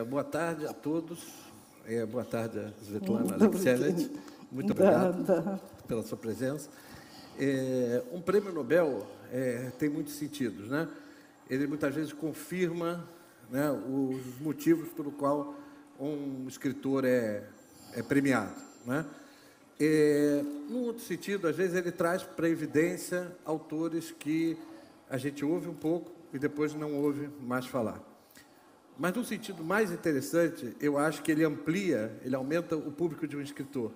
Boa tarde a todos. Boa tarde a Svetlana Alexievich. Muito obrigado pela sua presença. Um prêmio Nobel tem muitos sentidos, né? Ele muitas vezes confirma, né, os motivos pelo qual um escritor é premiado, né? Num outro sentido, às vezes ele traz para a evidência autores que a gente ouve um pouco e depois não ouve mais falar. Mas, num sentido mais interessante, eu acho que ele amplia, ele aumenta o público de um escritor.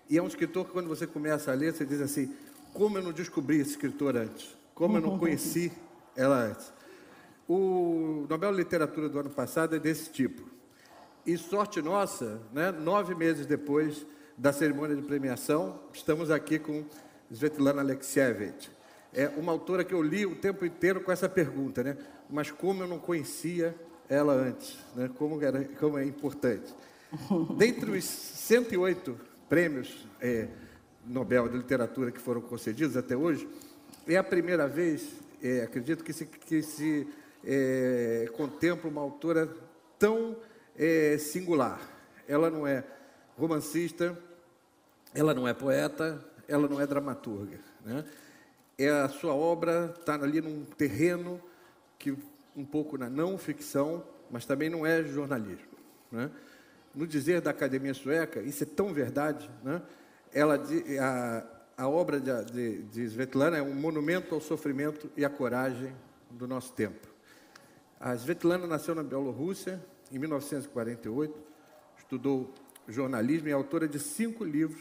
E é um escritor que, quando você começa a ler, você diz assim: como eu não descobri esse escritor antes? Como eu não conheci ela antes? O Nobel de Literatura do ano passado é desse tipo. E sorte nossa, né, 9 meses depois da cerimônia de premiação, estamos aqui com Svetlana Alexievich. É uma autora que eu li o tempo inteiro com essa pergunta, né? Mas como eu não conhecia ela antes, né? Como é importante. Dentre os 108 prêmios Nobel de Literatura que foram concedidos até hoje, é a primeira vez, acredito, que se contempla uma autora tão singular. Ela não é romancista, ela não é poeta, ela não é dramaturga, né? A sua obra está ali num terreno que um pouco na não ficção, mas também não é jornalismo, né? No dizer da Academia Sueca, isso é tão verdade, né? A obra de Svetlana é um monumento ao sofrimento e à coragem do nosso tempo. A Svetlana nasceu na Bielorrússia em 1948, estudou jornalismo e é autora de 5 livros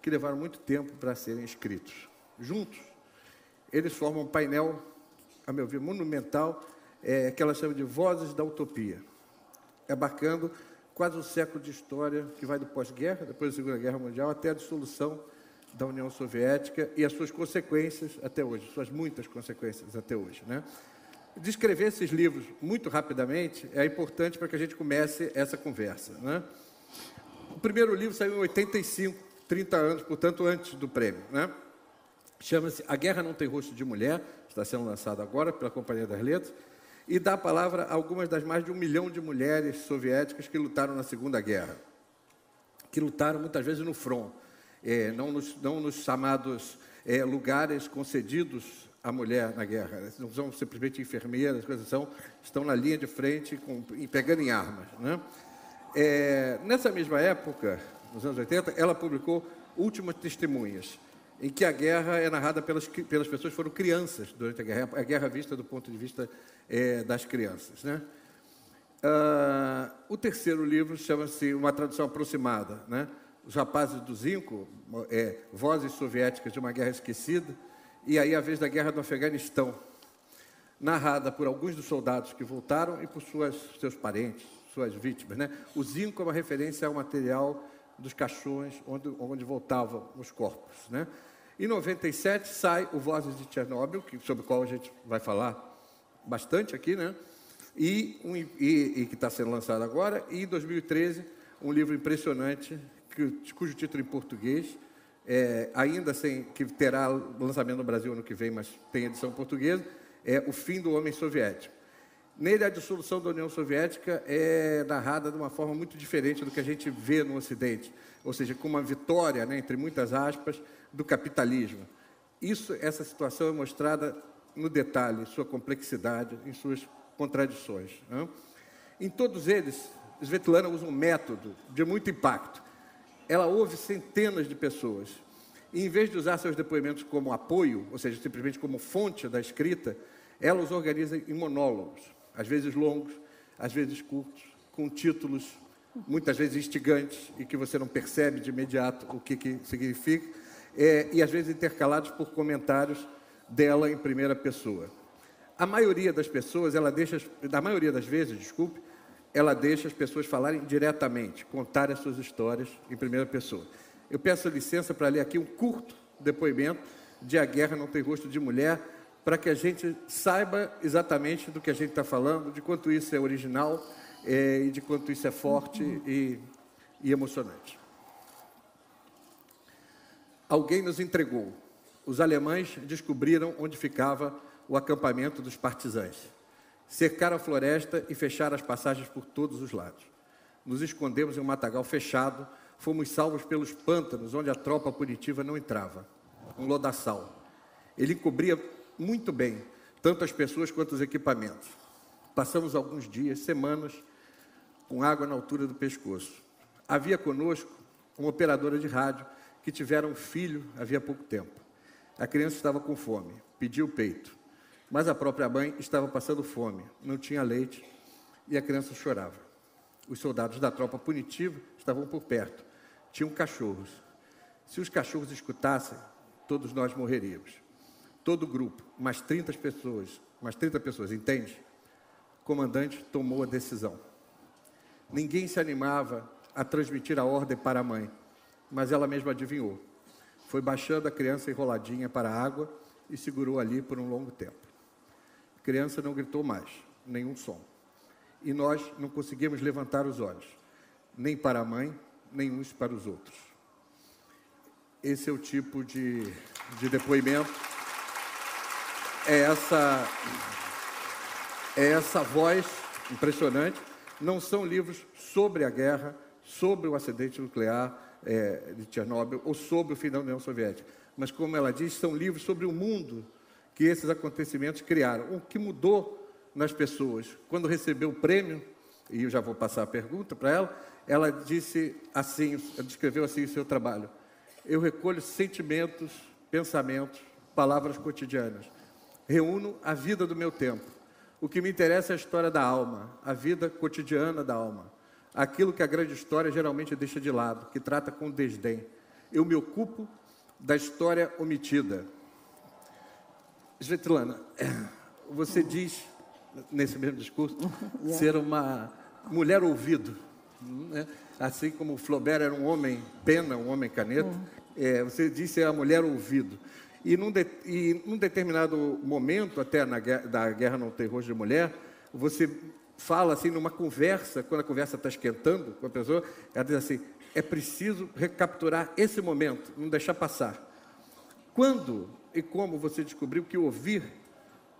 que levaram muito tempo para serem escritos. Juntos, eles formam um painel, a meu ver, monumental, que ela chama de Vozes da Utopia, abarcando quase um século de história que vai do pós-guerra, depois da Segunda Guerra Mundial, até a dissolução da União Soviética e as suas consequências até hoje, suas muitas consequências até hoje, né? Descrever esses livros muito rapidamente é importante para que a gente comece essa conversa, né? O primeiro livro saiu em 85, 30 anos, portanto, antes do prêmio, né? Chama-se A Guerra Não Tem Rosto de Mulher, está sendo lançado agora pela Companhia das Letras, e dá a palavra a algumas das mais de 1 milhão de mulheres soviéticas que lutaram na Segunda Guerra, que lutaram muitas vezes no front, não nos chamados lugares concedidos à mulher na guerra. Não são simplesmente enfermeiras, estão na linha de frente pegando em armas, né? Nessa mesma época, nos anos 80, ela publicou Últimas Testemunhas, em que a guerra é narrada pelas pessoas que foram crianças durante a guerra vista do ponto de vista das crianças, né? O terceiro livro chama-se, uma tradução aproximada, né? Os Rapazes do Zinco, Vozes Soviéticas de uma Guerra Esquecida, e aí a vez da Guerra do Afeganistão, narrada por alguns dos soldados que voltaram e por seus parentes, suas vítimas, né? O zinco é uma referência ao material dos caixões onde voltavam os corpos, né? Em 97 sai o Vozes de Chernobyl, sobre o qual a gente vai falar bastante aqui, né? E que está sendo lançado agora. E em 2013, um livro impressionante, cujo título em português, ainda que terá lançamento no Brasil ano que vem, mas tem edição portuguesa, é O Fim do Homem Soviético. Nele, a dissolução da União Soviética é narrada de uma forma muito diferente do que a gente vê no Ocidente, ou seja, com uma vitória, né, entre muitas aspas, do capitalismo. Essa situação é mostrada no detalhe, em sua complexidade, em suas contradições, né? Em todos eles, Svetlana usa um método de muito impacto. Ela ouve centenas de pessoas e, em vez de usar seus depoimentos como apoio, ou seja, simplesmente como fonte da escrita, ela os organiza em monólogos, às vezes longos, às vezes curtos, com títulos muitas vezes instigantes e que você não percebe de imediato o que significa, e às vezes intercalados por comentários dela em primeira pessoa. A maioria das pessoas, ela deixa as pessoas falarem diretamente, contarem as suas histórias em primeira pessoa. Eu peço licença para ler aqui um curto depoimento de A Guerra Não Tem Rosto de Mulher, para que a gente saiba exatamente do que a gente está falando, de quanto isso é original e de quanto isso é forte e emocionante. Alguém nos entregou. Os alemães descobriram onde ficava o acampamento dos partisãs. Cercaram a floresta e fecharam as passagens por todos os lados. Nos escondemos em um matagal fechado, fomos salvos pelos pântanos, onde a tropa punitiva não entrava. Um lodaçal. Ele encobria muito bem, tanto as pessoas quanto os equipamentos. Passamos alguns dias, semanas, com água na altura do pescoço. Havia conosco uma operadora de rádio que tivera um filho havia pouco tempo. A criança estava com fome, pediu o peito, mas a própria mãe estava passando fome, não tinha leite e a criança chorava. Os soldados da tropa punitiva estavam por perto, tinham cachorros. Se os cachorros escutassem, todos nós morreríamos. Todo o grupo, mais 30 pessoas, entende? O comandante tomou a decisão. Ninguém se animava a transmitir a ordem para a mãe, mas ela mesma adivinhou. Foi baixando a criança enroladinha para a água e segurou ali por um longo tempo. A criança não gritou mais, nenhum som. E nós não conseguimos levantar os olhos, nem para a mãe, nem uns para os outros. Esse é o tipo de depoimento. É essa voz impressionante. Não são livros sobre a guerra, sobre o acidente nuclear de Chernobyl ou sobre o fim da União Soviética. Mas, como ela diz, são livros sobre o mundo que esses acontecimentos criaram. O que mudou nas pessoas. Quando recebeu o prêmio, e eu já vou passar a pergunta para ela, ela disse assim, descreveu assim o seu trabalho. Eu recolho sentimentos, pensamentos, palavras cotidianas. Reúno a vida do meu tempo. O que me interessa é a história da alma, a vida cotidiana da alma. Aquilo que a grande história geralmente deixa de lado, que trata com desdém. Eu me ocupo da história omitida. Svetlana, você diz, nesse mesmo discurso, ser uma mulher ouvido, né? Assim como Flaubert era um homem pena, um homem caneta, você diz ser a mulher ouvido. E num determinado momento, até da Guerra no Terror de Mulher, você fala assim numa conversa, quando a conversa está esquentando com a pessoa, ela diz assim, é preciso recapturar esse momento, não deixar passar. Quando e como você descobriu que ouvir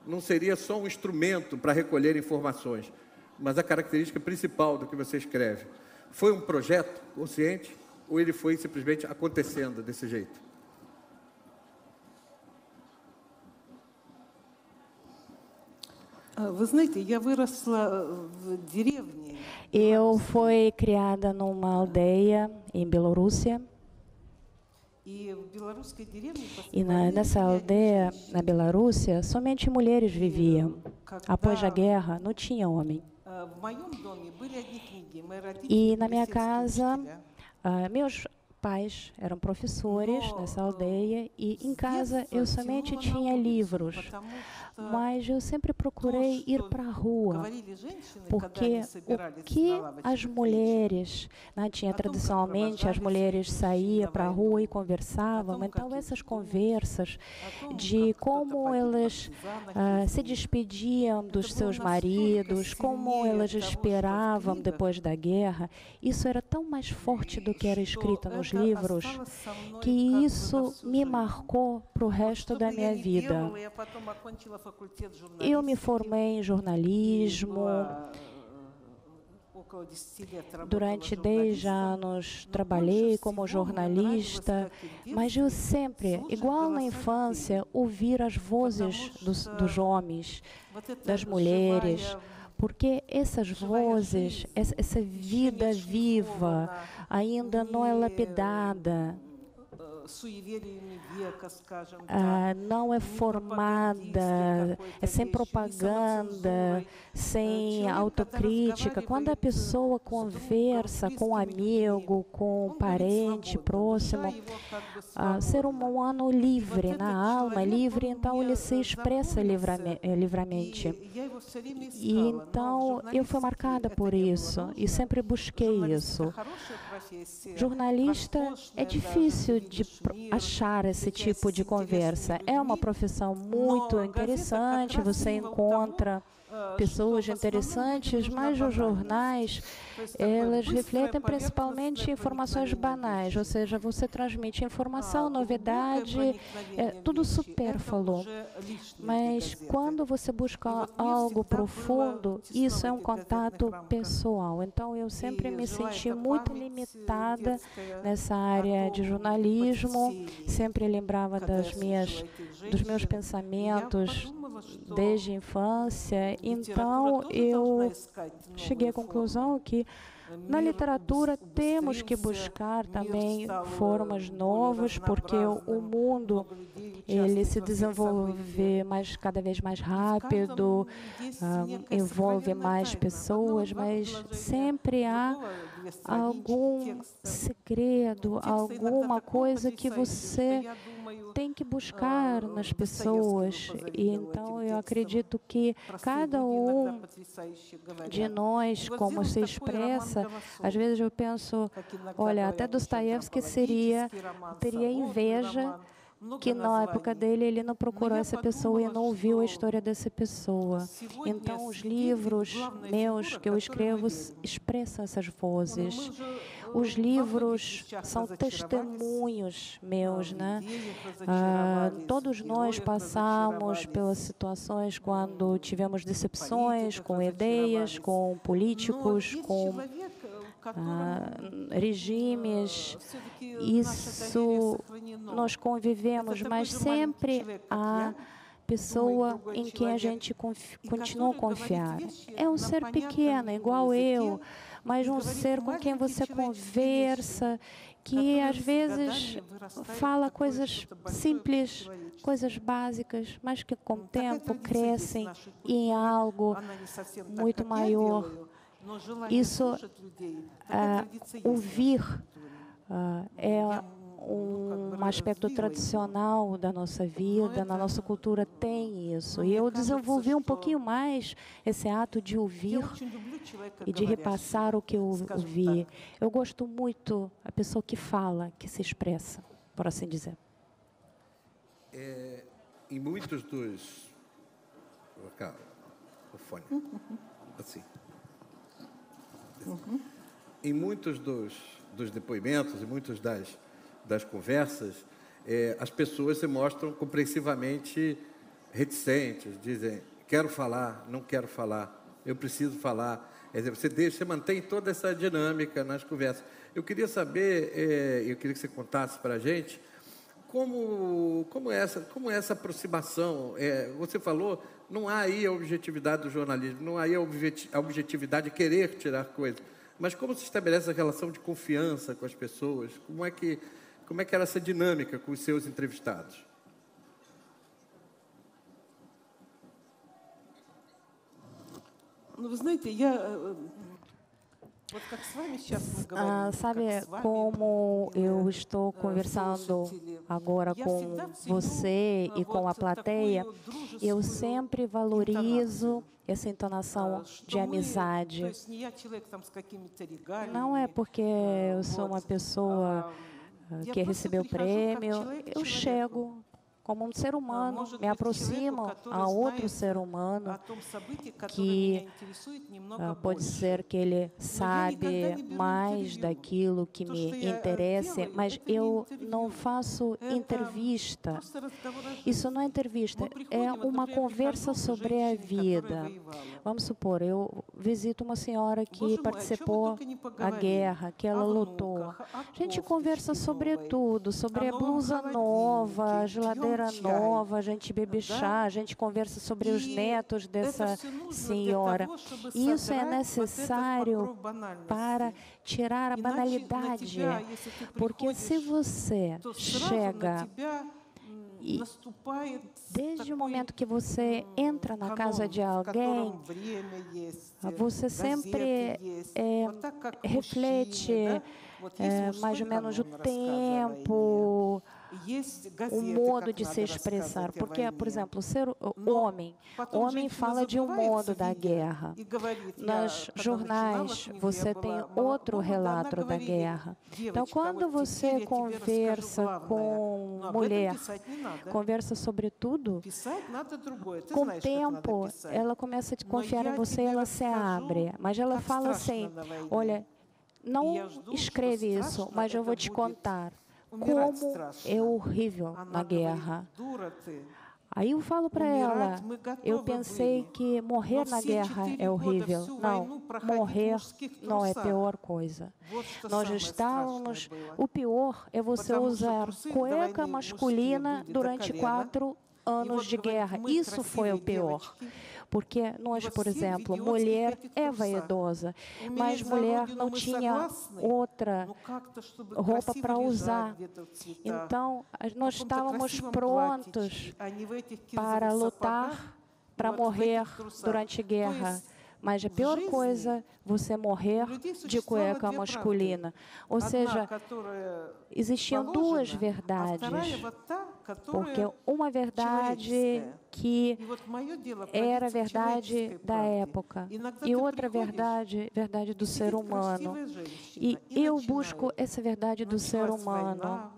não seria só um instrumento para recolher informações, mas a característica principal do que você escreve? Foi um projeto consciente ou ele foi simplesmente acontecendo desse jeito? Eu fui criada numa aldeia em Bielorrússia. E nessa aldeia, na Bielorrússia, somente mulheres viviam. Após a guerra, não tinha homem. E na minha casa, meus pais eram professores nessa aldeia e em casa eu somente tinha livros. Mas eu sempre procurei ir para a rua, porque o que as mulheres, né, tinha tradicionalmente, as mulheres saíam para a rua e conversavam, então essas conversas de como elas se despediam dos seus maridos, como elas esperavam depois da guerra, isso era tão mais forte do que era escrito nos livros, que isso me marcou para o resto da minha vida. Eu me formei em jornalismo. Durante 10 anos trabalhei como jornalista, mas eu sempre, igual na infância, ouvir as vozes dos homens, das mulheres, porque essas vozes, essa vida viva, ainda não é lapidada. Não é formada, é sem propaganda, sem autocrítica. Quando a pessoa conversa com um amigo, com um parente próximo, ser humano livre, na alma livre, então ele se expressa livremente. E então eu fui marcada por isso e sempre busquei isso. Jornalista é difícil de achar esse tipo de conversa. É uma profissão muito interessante, você encontra pessoas interessantes, mas os jornais, elas refletem principalmente informações banais, ou seja, você transmite informação, novidade, tudo supérfluo. Mas quando você busca algo profundo, isso é um contato pessoal. Então, eu sempre me senti muito limitada nessa área de jornalismo, sempre lembrava dos meus pensamentos desde a infância. Então, eu cheguei à conclusão que na literatura temos que buscar também formas novas, porque o mundo ele se desenvolve cada vez mais rápido, envolve mais pessoas, mas sempre há algum segredo, alguma coisa que você tem que buscar nas pessoas. E então eu acredito que cada um de nós, como se expressa, às vezes eu penso, olha, até Dostoiévski teria inveja que na época dele ele não procurou essa pessoa e não ouviu a história dessa pessoa. Então, os livros meus que eu escrevo expressam essas vozes. Os livros são testemunhos meus, né? Todos nós passamos pelas situações quando tivemos decepções com ideias, com políticos, com regimes. Isso nós convivemos, mas sempre há pessoa em quem a gente continua a confiar. É um ser pequeno, igual eu, mas um ser com quem você conversa, que às vezes fala coisas simples, coisas básicas, mas que com o tempo crescem em algo muito maior. Isso, ouvir, é um aspecto tradicional da nossa vida, na nossa cultura tem isso. E eu desenvolvi um pouquinho mais esse ato de ouvir e de repassar o que eu ouvi. Eu gosto muito da pessoa que fala, que se expressa, por assim dizer. Em muitos dos... O fone. Assim. Em muitos dos depoimentos, em muitas das conversas, as pessoas se mostram compreensivamente reticentes, dizem, quero falar, não quero falar, eu preciso falar. Você mantém toda essa dinâmica nas conversas. Eu queria saber, eu queria que você contasse para a gente, como é essa aproximação. Você falou, não há aí a objetividade do jornalismo, não há aí a objetividade de querer tirar coisas, mas como se estabelece a relação de confiança com as pessoas? Como é que era essa dinâmica com os seus entrevistados? Sabe como eu estou conversando agora com você e com a plateia? Eu sempre valorizo essa entonação de amizade. Não é porque eu sou uma pessoa que recebeu o prêmio, eu chego como um ser humano, me aproximo a outro ser humano que pode ser que ele sabe mais daquilo que me interessa, mas eu não faço entrevista. Isso não é entrevista, é uma conversa sobre a vida. Vamos supor, eu visito uma senhora que participou da guerra, que ela lutou. A gente conversa sobre tudo, sobre a blusa nova, a geladeira nova, a gente bebe chá, a gente conversa sobre os netos dessa senhora. Isso é necessário para tirar a banalidade, porque se você chega e desde o momento que você entra na casa de alguém, você sempre reflete mais ou menos o tempo, um modo de se expressar. Porque, por exemplo, o homem fala de um modo da guerra. Nos jornais, você tem outro relato da guerra. Então, quando você conversa com mulher, conversa sobre tudo, com o tempo, ela começa a confiar em você e ela se abre. Mas ela fala assim, olha, não escreve isso, mas eu vou te contar como é horrível na guerra. Aí eu falo para ela, eu pensei que morrer na guerra é horrível. Não, morrer não é a pior coisa. Nós estávamos... O pior é você usar cueca masculina durante 4 anos de guerra. Isso foi o pior. Porque nós, por exemplo, mulher é vaidosa, mas mulher não tinha outra roupa para usar. Então, nós estávamos prontos para lutar, para morrer durante a guerra. Mas a pior coisa é você morrer de cueca masculina. Ou seja, existiam 2 verdades. Porque uma verdade que era a verdade da época e outra verdade do ser humano. E eu busco essa verdade do ser humano.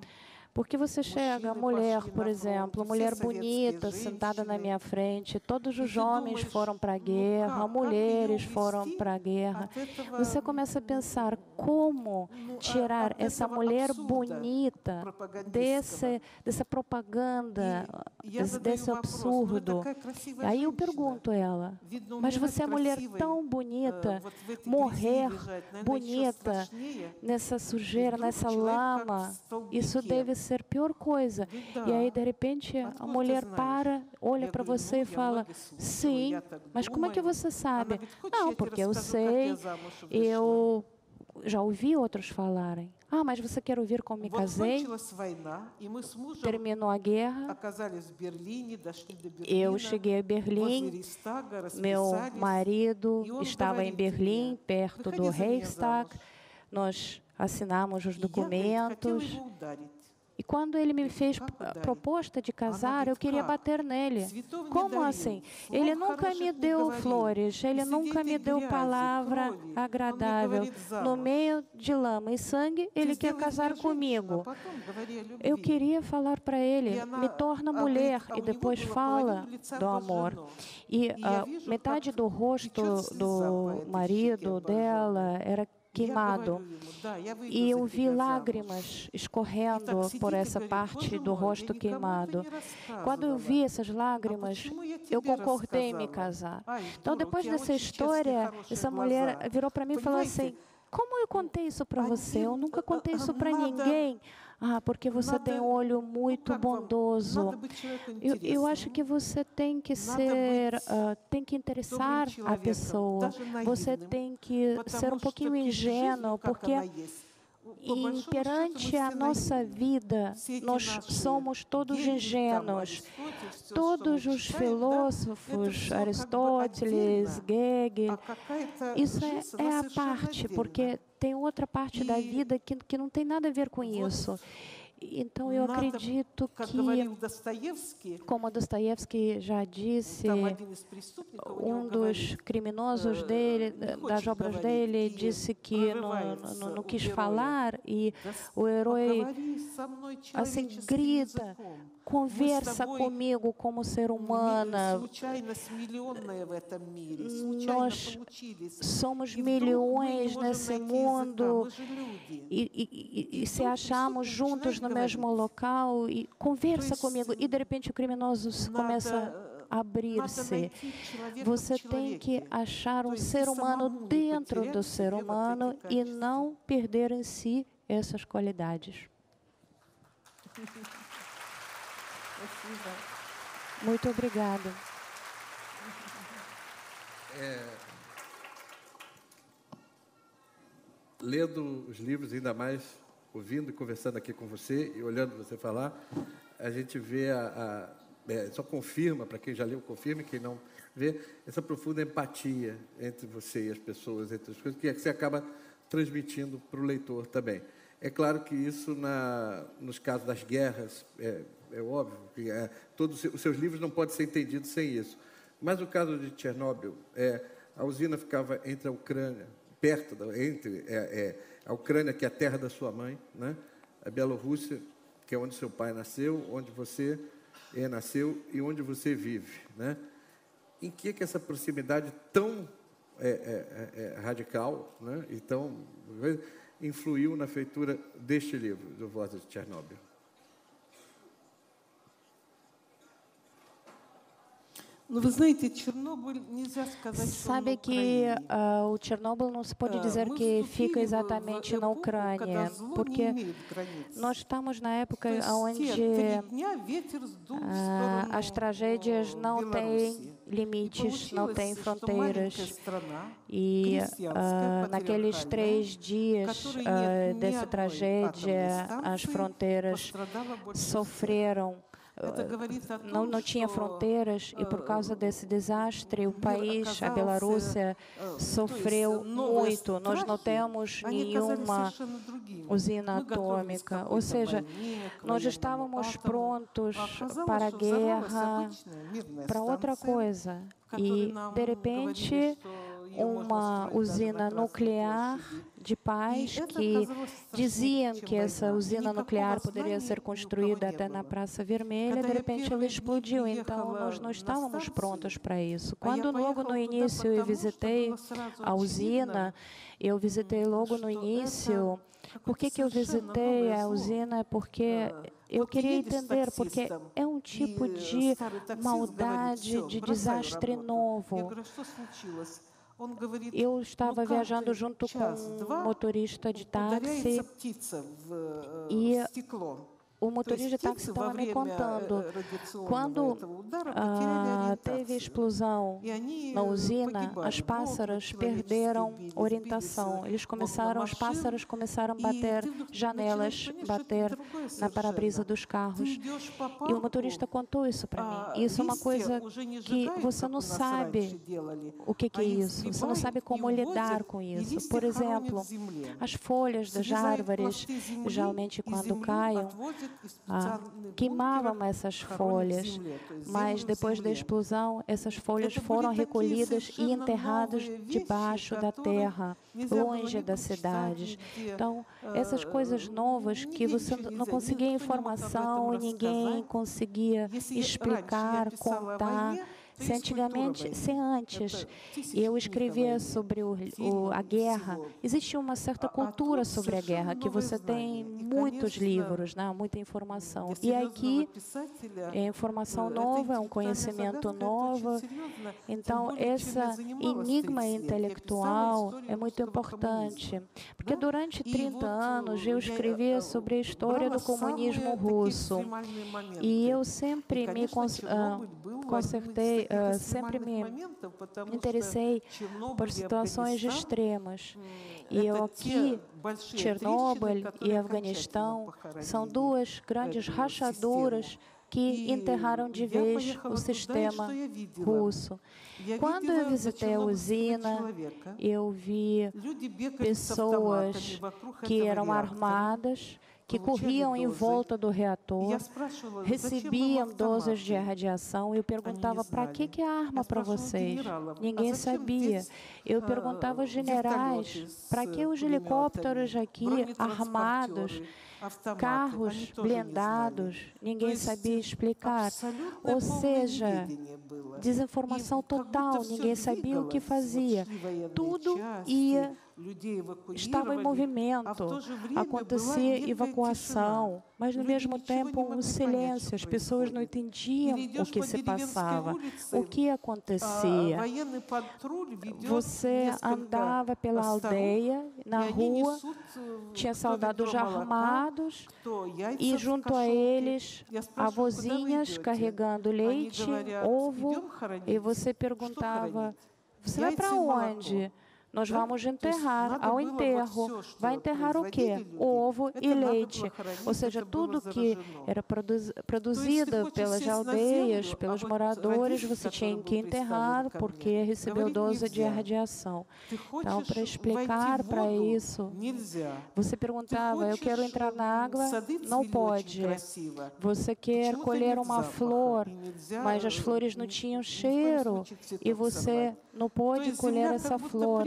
Porque você chega, mulher, por exemplo, mulher bonita, sentada na minha frente, todos os homens foram para a guerra, mulheres foram para a guerra. Você começa a pensar como tirar essa mulher bonita dessa propaganda, desse absurdo. Aí eu pergunto a ela, mas você é mulher tão bonita, morrer bonita nessa sujeira, nessa lama, isso deve ser a pior coisa. E aí, de repente, a mulher olha para você e fala, sim, mas como é que você sabe? Não, porque eu sei, eu já ouvi outros falarem. Ah, mas você quer ouvir como me casei? Terminou a guerra, eu cheguei a Berlim, meu marido estava em Berlim, perto do Reichstag, nós assinamos os documentos. E quando ele me fez a proposta de casar, eu queria bater nele. Como assim? Ele nunca me deu flores, ele nunca me deu palavra agradável. No meio de lama e sangue, ele quer casar comigo. Eu queria falar para ele, me torna mulher, e depois fala do amor. E metade do rosto do marido dela era queimado. E eu vi lágrimas escorrendo por essa parte do rosto queimado. Quando eu vi essas lágrimas, eu concordei em me casar. Então, depois dessa história, essa mulher virou para mim e falou assim, como eu contei isso para você? Eu nunca contei isso para ninguém. Ah, porque você tem um olho muito bondoso. Eu acho que você tem que tem que interessar a pessoa. Você tem que ser um pouquinho ingênuo, porque perante a nossa vida, nós somos todos ingênuos. Todos os filósofos, Aristóteles, Hegel, isso é a parte, porque tem outra parte da vida que não tem nada a ver com isso. Então, eu acredito que, como Dostoiévski já disse, um dos criminosos dele, das obras dele, disse que não quis falar e o herói assim grita, conversa comigo como ser humana. Nós somos milhões nesse mundo e se achamos juntos no mesmo local e conversa comigo. E, de repente, o criminoso começa a abrir-se. Você tem que achar um ser humano dentro do ser humano e não perder em si essas qualidades. Muito obrigada. Lendo os livros, ainda mais ouvindo e conversando aqui com você e olhando você falar, a gente vê só confirma, para quem já leu, confirma, quem não vê, essa profunda empatia entre você e as pessoas, entre as coisas, que você acaba transmitindo para o leitor também. É claro que isso, nos casos das guerras, é óbvio que todos os seus livros não podem ser entendidos sem isso. Mas no caso de Chernobyl, a usina ficava entre a Ucrânia, entre a Ucrânia, que é a terra da sua mãe, né? A Bielorrússia, que é onde seu pai nasceu, onde você nasceu e onde você vive, né? Em que essa proximidade tão radical, né? E tão influiu na feitura deste livro, do Vozes de Chernobyl? Sabe que o Chernobyl não se pode dizer que fica exatamente na Ucrânia, porque nós estamos na época onde as tragédias não têm limites, não têm fronteiras. E naqueles 3 dias dessa tragédia, as fronteiras sofreram. Não tinha fronteiras e por causa desse desastre o país, a Bielorrússia, sofreu muito. Nós não temos nenhuma usina atômica, ou seja, nós estávamos prontos para a guerra, para outra coisa. E, de repente, uma usina nuclear de paz, que diziam que essa usina nuclear poderia ser construída até na Praça Vermelha, de repente ela explodiu. Então, nós não estávamos prontos para isso. Quando logo no início eu visitei a usina, eu visitei logo no início. Por que eu visitei a usina? Porque eu queria entender, porque é um tipo de maldade, de desastre novo. Eu estava viajando junto com um motorista de táxi e o motorista de táxi estava me contando, quando teve explosão na usina, as pássaras perderam orientação. Os pássaros começaram a bater janelas, bater na para-brisa dos carros. E o motorista contou isso para mim. Isso é uma coisa que você não sabe o que é isso. Você não sabe como lidar com isso. Por exemplo, as folhas das árvores, geralmente quando caem, queimavam essas folhas, mas depois da explosão, essas folhas foram recolhidas e enterradas debaixo da terra, longe das cidades. Então, essas coisas novas que você não conseguia informação e ninguém conseguia explicar, contar. Se antes eu escrevia sobre a guerra, existe uma certa cultura sobre a guerra, que você tem muitos livros, né, muita informação. E aqui é informação nova, é um conhecimento novo. Então, esse enigma intelectual é muito importante, porque durante 30 anos eu escrevia sobre a história do comunismo russo e eu sempre me sempre me interessei por situações extremas. E eu aqui, Chernobyl e Afeganistão, são 2 grandes rachaduras que enterraram de vez o sistema russo. Quando eu visitei a usina, eu vi pessoas que eram armadas, que corriam em volta do reator, recebiam doses de radiação. Eu perguntava, para que a arma para vocês? Ninguém sabia. Eu perguntava aos generais, para que os helicópteros aqui armados, carros blindados? Ninguém sabia explicar. Ou seja, desinformação total, ninguém sabia o que fazia. Tudo estava em movimento, acontecia evacuação, mas, no mesmo tempo, um silêncio. As pessoas não entendiam o que se passava, o que acontecia. Você andava pela aldeia, na rua, tinha soldados armados e, junto a eles, avózinhas carregando leite, ovo, e você perguntava, você vai para onde? Nós vamos enterrar ao enterro. Vai enterrar o quê? Ovo e leite. Ou seja, tudo que era produzido pelas aldeias, pelos moradores, você tinha que enterrar porque recebeu dose de radiação. Então, para explicar para isso, você perguntava, eu quero entrar na água? Não pode. Você quer colher uma flor, mas as flores não tinham cheiro e você não pode colher essa flor.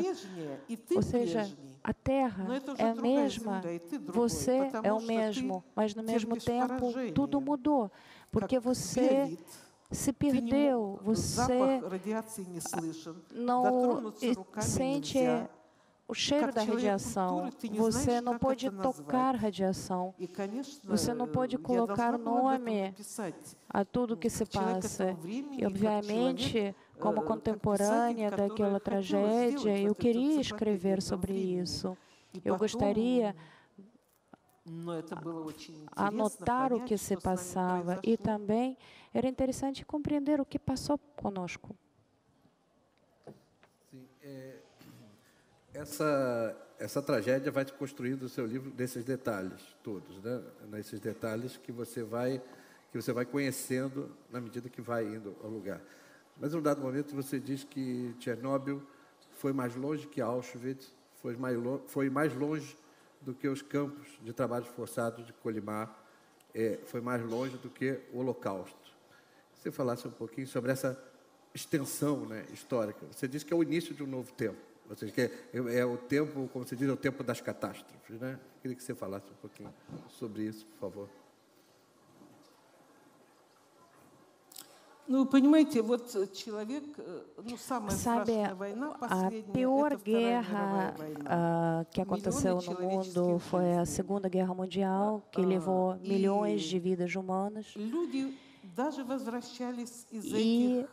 Ou seja, a terra é a mesma, você é o mesmo, mas no mesmo tempo tudo mudou, porque você se perdeu, você não sente o cheiro da radiação, você não pode tocar radiação, você não pode colocar nome a tudo que se passa. E, obviamente, como contemporânea daquela tragédia, eu queria escrever sobre isso. Eu gostaria anotar o que se passava e também era interessante compreender o que passou conosco. Sim, essa tragédia vai te construindo o seu livro desses detalhes todos, né? Nesses detalhes que você vai conhecendo na medida que vai indo ao lugar. Mas, em um dado momento, você diz que Chernobyl foi mais longe que Auschwitz, foi mais longe do que os campos de trabalho forçado de Kolyma, foi mais longe do que o Holocausto. Se você falasse um pouquinho sobre essa extensão, né, histórica. Você disse que é o início de um novo tempo. Ou seja, que é o tempo, como se diz, é o tempo das catástrofes, né? Queria que você falasse um pouquinho sobre isso, por favor. Sabe, a pior guerra que aconteceu no mundo foi a Segunda Guerra Mundial, que levou milhões de vidas humanas. E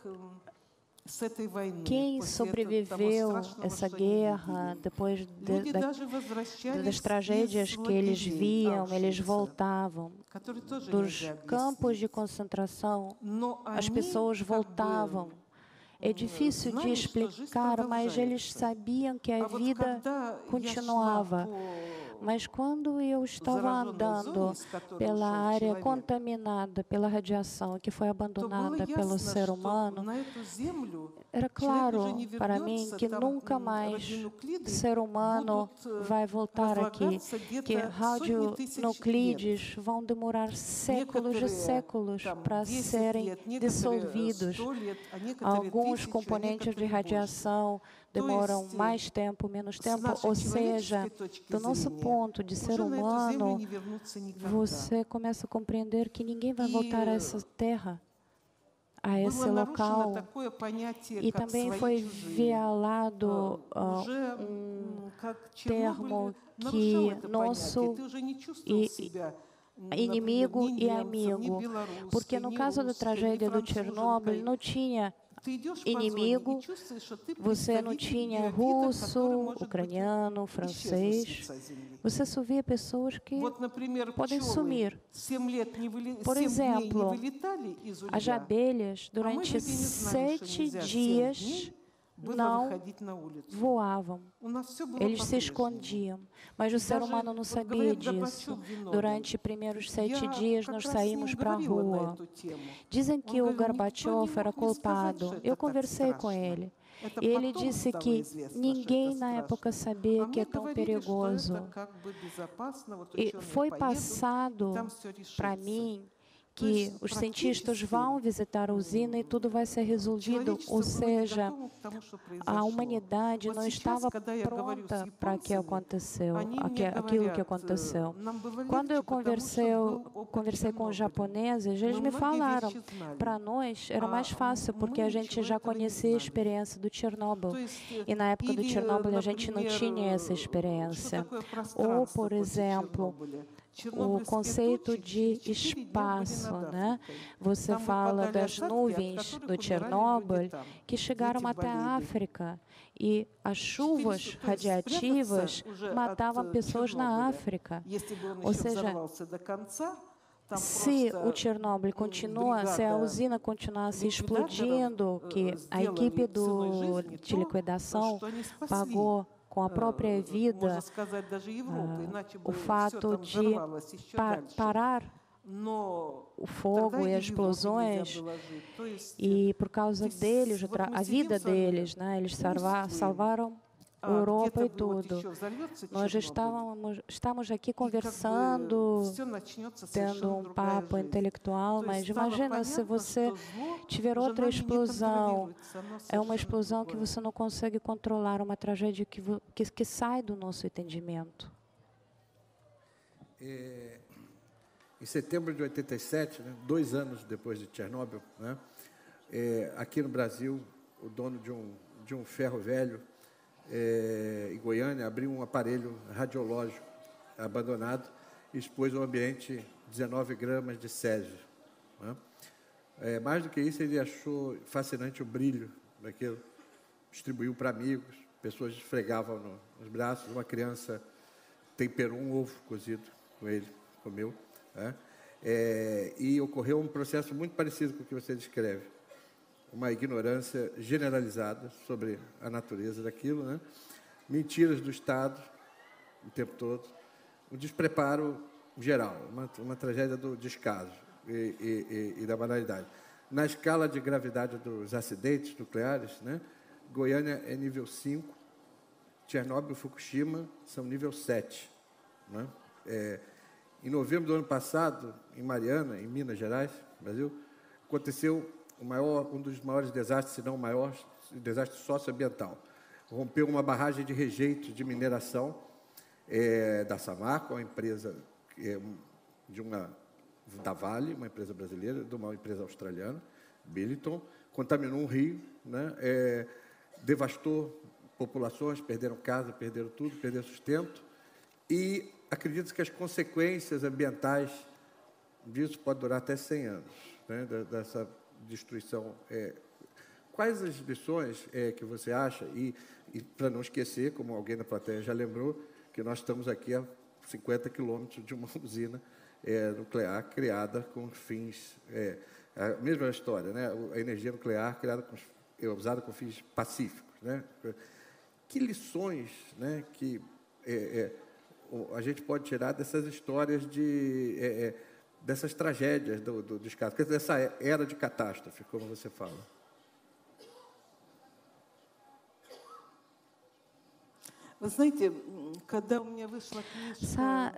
quem sobreviveu a essa guerra, depois das tragédias que eles viam, eles voltavam. Dos campos de concentração, as pessoas voltavam. É difícil de explicar, mas eles sabiam que a vida continuava. Mas quando eu estava andando pela área contaminada pela radiação, que foi abandonada pelo ser humano, era claro para mim que nunca mais o ser humano vai voltar aqui, que radionuclídeos vão demorar séculos e séculos para serem dissolvidos. Alguns componentes de radiação demoram mais tempo, menos tempo, ou seja, do nosso ponto de ser humano, você começa a compreender que ninguém vai voltar a essa terra, a esse local. E também foi violado um termo que nosso inimigo e amigo, porque no caso da tragédia do Chernobyl não tinha inimigo, você não tinha russo, ucraniano, francês. Você só via pessoas que podem sumir. Por exemplo, as abelhas, durante 7 dias, não voavam. Eles se escondiam. Mas o ser humano não sabia disso. Durante os primeiros 7 dias, nós saímos para a rua. Dizem que o Gorbachev era culpado. Eu conversei com ele. E ele disse que ninguém na época sabia que é tão perigoso. E foi passado para mim que os cientistas vão visitar a usina e tudo vai ser resolvido. Ou seja, a humanidade não estava pronta para aquilo que aconteceu. Quando eu conversei com os japoneses, eles me falaram, para nós era mais fácil porque a gente já conhecia a experiência do Chernobyl. E na época do Chernobyl a gente não tinha essa experiência. Ou, por exemplo, o conceito de espaço, né? Você fala das nuvens do Chernobyl que chegaram até a África e as chuvas radiativas matavam pessoas na África. Ou seja, se o Chernobyl continua, se a usina continuar se explodindo, que a equipe de liquidação pagou com a própria vida o fato de parar o fogo e as explosões, e por causa deles, a vida deles, né, eles salvaram a Europa e tudo. Nós estamos aqui conversando, tendo um papo intelectual, mas imagina se você tiver outra explosão. É uma explosão que você não consegue controlar, uma tragédia que sai do nosso entendimento. Em setembro de 87, né, 2 anos depois de Chernobyl, né, aqui no Brasil, o dono de um ferro velho, em Goiânia, abriu um aparelho radiológico abandonado e expôs ao ambiente 19 gramas de césio. Né? Mais do que isso, ele achou fascinante o brilho daquilo, distribuiu para amigos, pessoas esfregavam nos braços, uma criança temperou um ovo cozido com ele, comeu. Né? E ocorreu um processo muito parecido com o que você descreve. Uma ignorância generalizada sobre a natureza daquilo, né? Mentiras do Estado o tempo todo, um despreparo geral, uma tragédia do descaso e da banalidade. Na escala de gravidade dos acidentes nucleares, né? Goiânia é nível 5, Chernobyl e Fukushima são nível 7. Né? Em novembro do ano passado, em Mariana, em Minas Gerais, Brasil, aconteceu um dos maiores desastres, se não o maior, desastre socioambiental. Rompeu uma barragem de rejeito de mineração da Samarco, uma empresa da Vale, uma empresa brasileira, de uma empresa australiana, Billiton, contaminou um rio, né? Devastou populações, perderam casa, perderam tudo, perderam sustento, e acredito que as consequências ambientais disso podem durar até 100 anos, né? Dessa destruição. Quais as lições que você acha, e para não esquecer, como alguém na plateia já lembrou, que nós estamos aqui a 50 quilômetros de uma usina nuclear criada com fins... a mesma história, né? A energia nuclear usada com fins pacíficos. Né? Que lições, né, que a gente pode tirar dessas histórias dessas tragédias do descaso, dessa era de catástrofe, como você fala?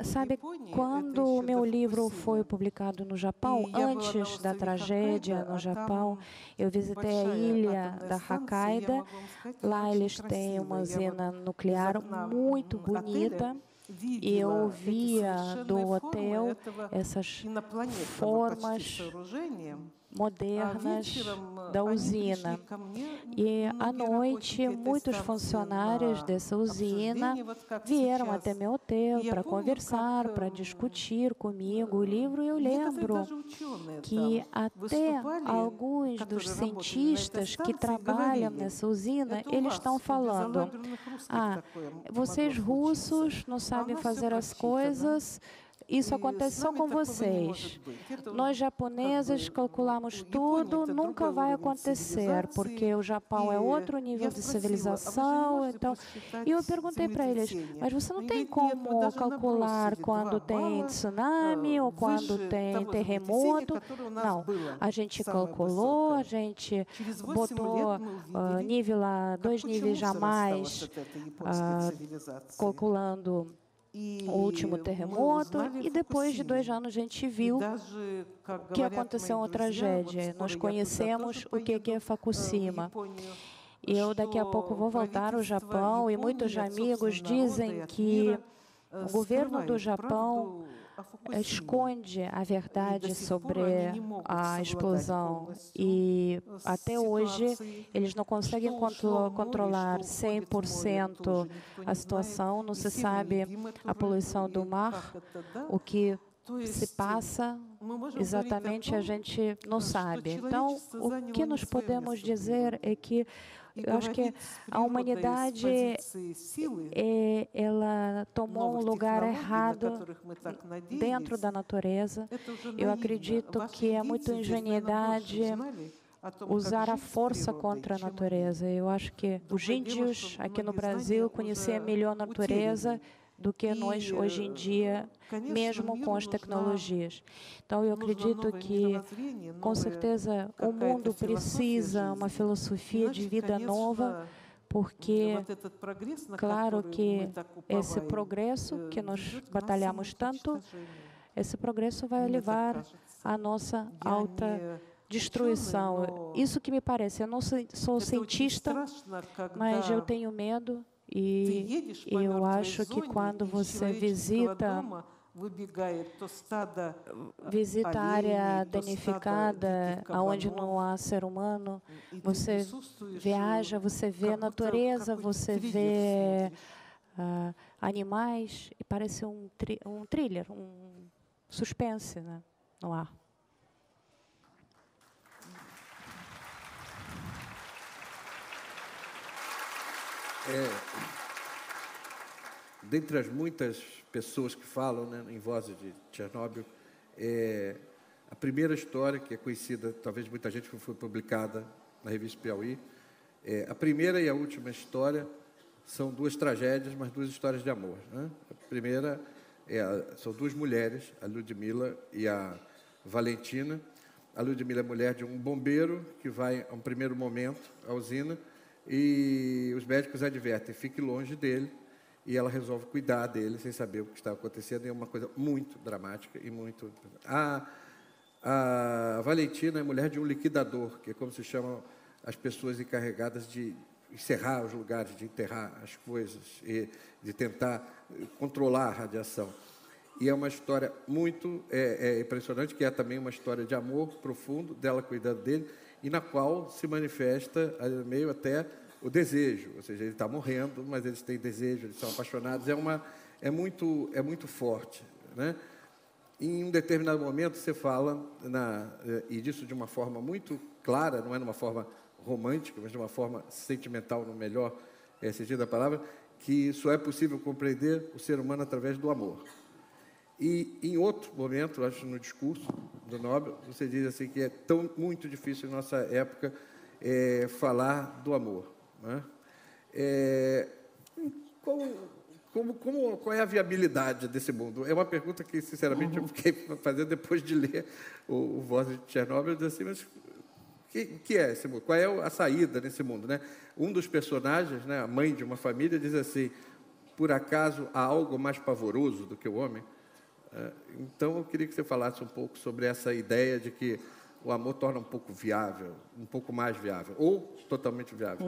Sabe, quando o meu livro foi publicado no Japão, antes da tragédia no Japão, eu visitei a ilha da Hokkaido. Lá eles têm uma usina nuclear muito bonita. E eu via do hotel essas formas modernas da usina. E, à noite, muitos funcionários dessa usina vieram até meu hotel para conversar, para discutir comigo o livro. E eu lembro que até alguns dos cientistas que trabalham nessa usina, eles estão falando: vocês russos não sabem fazer as coisas, isso acontece só com vocês. Nós, japoneses, calculamos tudo, nunca vai acontecer, porque o Japão é outro nível de civilização. Então, e eu perguntei para eles: mas você não tem como calcular quando tem tsunami ou quando tem terremoto? Não, a gente calculou, a gente botou nível lá, 2 níveis a mais, calculando o último terremoto, e depois de 2 anos a gente viu que aconteceu uma tragédia. Nós conhecemos o que é Fukushima. E eu daqui a pouco vou voltar ao Japão, e muitos amigos dizem que o governo do Japão esconde a verdade sobre a explosão, e até hoje eles não conseguem controlar 100% a situação. Não se sabe a poluição do mar, o que se passa exatamente a gente não sabe. Então, o que nós podemos dizer é que Eu acho que a humanidade ela tomou um lugar errado dentro da natureza. Eu acredito que é muita ingenuidade usar a força contra a natureza. Eu acho que os índios aqui no Brasil conheciam melhor a natureza do que nós hoje em dia, mesmo com as tecnologias. Então, eu acredito que, com certeza, o mundo precisa uma filosofia de vida nova, porque, claro que esse progresso que nós batalhamos tanto, esse progresso vai levar à nossa alta destruição. Isso que me parece. Eu não sou cientista, mas eu tenho medo. E eu acho que quando você visita a área danificada, onde não há ser humano, você viaja, você vê a natureza, você vê animais, e parece um thriller, um suspense, né, no ar. Dentre as muitas pessoas que falam, né, em Vozes de Chernobyl, a primeira história, que é conhecida, talvez muita gente, que foi publicada na revista Piauí, a primeira e a última história são duas tragédias, mas duas histórias de amor, né? A primeira são duas mulheres, a Ludmila e a Valentina. A Ludmila é mulher de um bombeiro que vai, a um primeiro momento, à usina, e os médicos advertem, fique longe dele, e ela resolve cuidar dele sem saber o que está acontecendo, e é uma coisa muito dramática e muito... A Valentina é mulher de um liquidador, que é como se chamam as pessoas encarregadas de encerrar os lugares, de enterrar as coisas, e de tentar controlar a radiação. E é uma história muito impressionante, que é também uma história de amor profundo, dela cuidando dele, e na qual se manifesta meio até o desejo, ou seja, ele está morrendo, mas eles têm desejo, eles são apaixonados, é muito forte, né? Em um determinado momento você fala, e disso de uma forma muito clara, não é de uma forma romântica, mas de uma forma sentimental, no melhor sentido da palavra, que só é possível compreender o ser humano através do amor. E, em outro momento, acho no discurso do Nobel, você diz assim que é muito difícil, em nossa época, falar do amor, né? Qual é a viabilidade desse mundo? É uma pergunta que, sinceramente, eu fiquei fazendo depois de ler o Vozes de Chernobyl, assim, mas o que é esse mundo? Qual é a saída nesse mundo, né? Um dos personagens, né, a mãe de uma família, diz assim, por acaso há algo mais pavoroso do que o homem? Então, eu queria que você falasse um pouco sobre essa ideia de que o amor torna um pouco viável, um pouco mais viável, ou totalmente viável.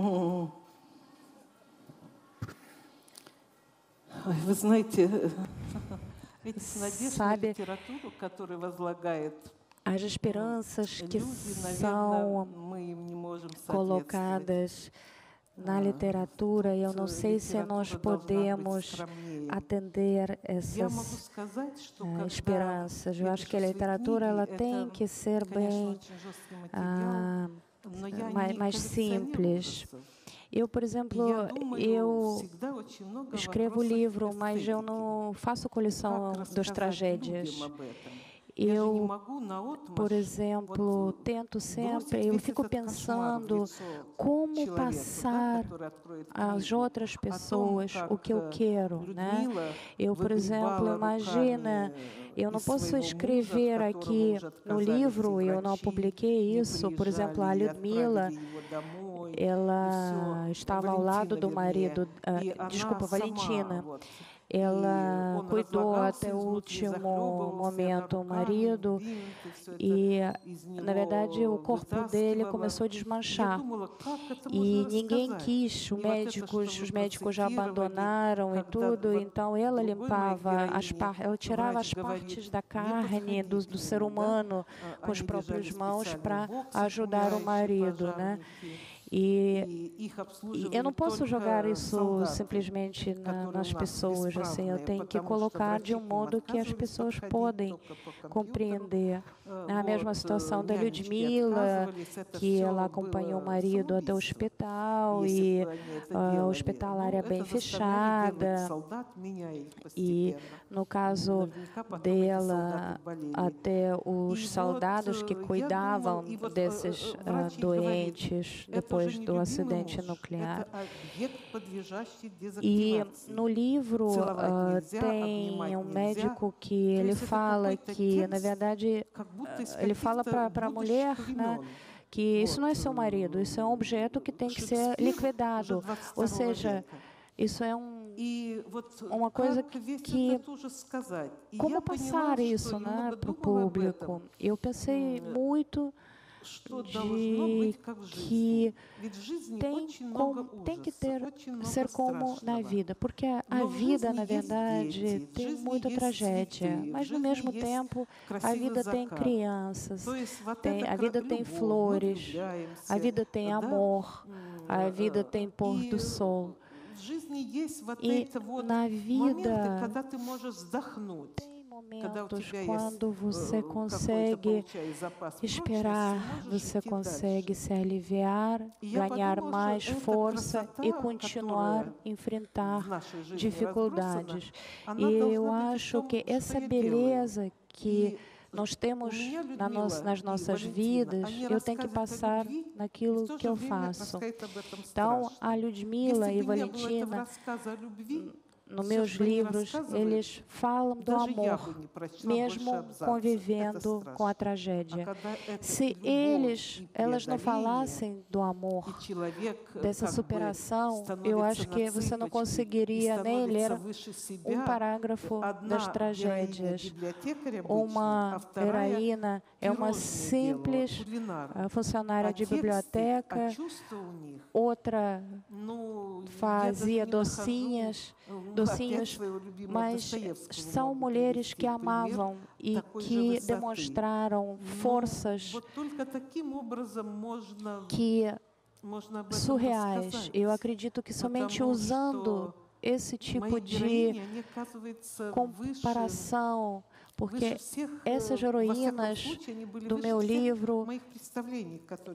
Вы знаете, Sabe, as esperanças que são colocadas na literatura, eu não sei se nós podemos atender essas esperanças. Eu acho que a literatura ela tem que ser bem mais simples. Eu, por exemplo, eu escrevo livro, mas eu não faço coleção das tragédias. Eu, por exemplo, tento sempre, eu fico pensando como passar às outras pessoas o que eu quero, né? Eu, por exemplo, imagina, eu não posso escrever aqui no livro, eu não publiquei isso, por exemplo, a Ludmila, ela estava ao lado do marido, desculpa, Valentina. Ela cuidou até o último momento o marido e, na verdade, o corpo dele começou a desmanchar. E ninguém quis, os médicos já abandonaram e tudo, então ela limpava, ela tirava as partes da carne do ser humano com as próprias mãos para ajudar o marido, né? E eu não posso jogar isso simplesmente nas pessoas, assim, eu tenho que colocar de um modo que as pessoas podem compreender. A mesma situação da Lyudmila, que ela acompanhou o marido até o hospital e o hospital área bem fechada. E no caso dela, até os soldados que cuidavam desses doentes depois do acidente nuclear. E no livro tem um médico que ele fala que, na verdade, ele fala para a mulher, né, que isso não é seu marido, isso é um objeto que tem que ser liquidado. Ou seja, isso é uma coisa que... Como passar isso, né, para o público? Eu pensei muito de que tem que ser como na vida, porque a vida, na verdade, tem muita tragédia, mas, no mesmo tempo, a vida tem crianças, a vida tem flores, a vida tem amor, a vida tem pôr do sol. E na vida tem momentos quando você consegue esperar, você consegue se aliviar, ganhar mais força e continuar a enfrentar dificuldades. E eu acho que essa beleza que nós temos nas nossas vidas, eu tenho que passar naquilo que eu faço. Então, a Lyudmila e Valentina, nos meus livros, eles falam do amor, mesmo convivendo com a tragédia. Se elas não falassem do amor, dessa superação, eu acho que você não conseguiria nem ler um parágrafo das tragédias. Uma heroína é uma simples funcionária de biblioteca, outra fazia docinhos, mas são mulheres que amavam e que demonstraram forças surreais. Eu acredito que somente usando esse tipo de comparação, porque essas heroínas do meu livro,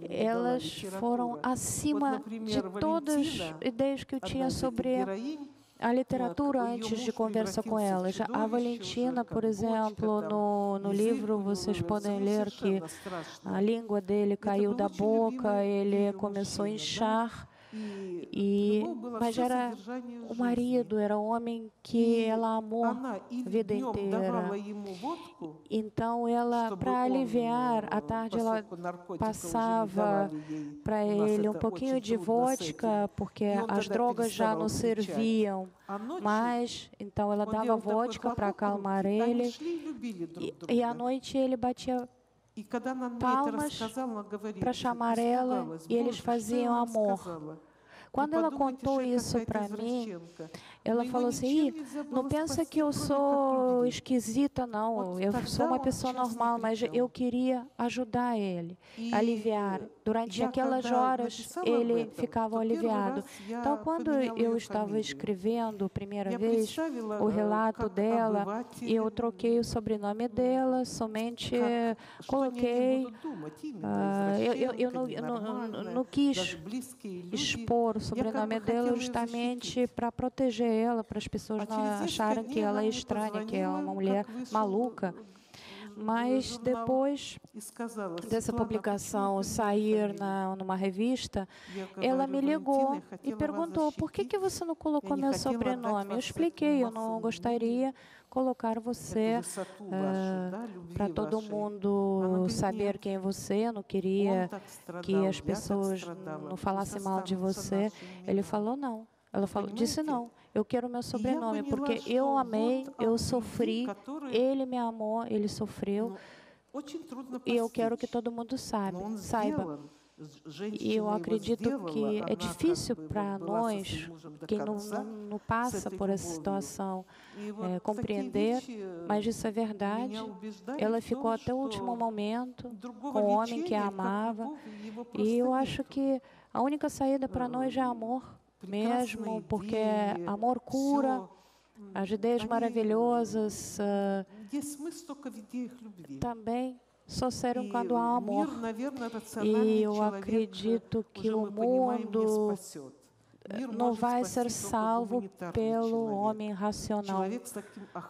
elas foram acima de todas as ideias que eu tinha sobre a literatura antes de conversar com elas. A Valentina, por exemplo, no livro vocês podem ler que a língua dele caiu da boca, ele começou a inchar. Mas era o marido, era o homem que ela amou a vida inteira. Então, ela, para aliviar, à tarde ela passava para ele um pouquinho de vodka, porque as drogas já não serviam mais. Então, ela dava vodka para acalmar ele. E à noite ele batia palmas para chamar ela e eles faziam amor. Quando ela contou isso para mim, ela falou assim, não pensa que eu sou esquisita, não. Eu sou uma pessoa normal, mas eu queria ajudar ele, aliviar. Durante aquelas horas, ele ficava aliviado. Então, quando eu estava escrevendo a primeira vez o relato dela, eu troquei o sobrenome dela, somente coloquei... Eu não quis expor o sobrenome dela justamente para proteger ela, para as pessoas não acharem que ela é estranha, que ela é uma mulher maluca. Mas depois dessa publicação sair numa revista, ela me ligou e perguntou, por que você não colocou meu sobrenome? Eu expliquei, eu não gostaria colocar você para todo mundo saber quem é você, eu não queria que as pessoas não falassem mal de você. Ele falou não. Ela disse não, eu quero o meu sobrenome, porque eu amei, eu sofri, ele me amou, ele sofreu, e eu quero que todo mundo saiba. E eu acredito que é difícil para nós, quem não passa por essa situação, compreender, mas isso é verdade. Ela ficou até o último momento com o homem que a amava, e eu acho que A única saída para nós é amor, mesmo porque amor cura, as ideias maravilhosas também só serão quando há amor. E eu acredito que o mundo não vai ser salvo pelo homem racional,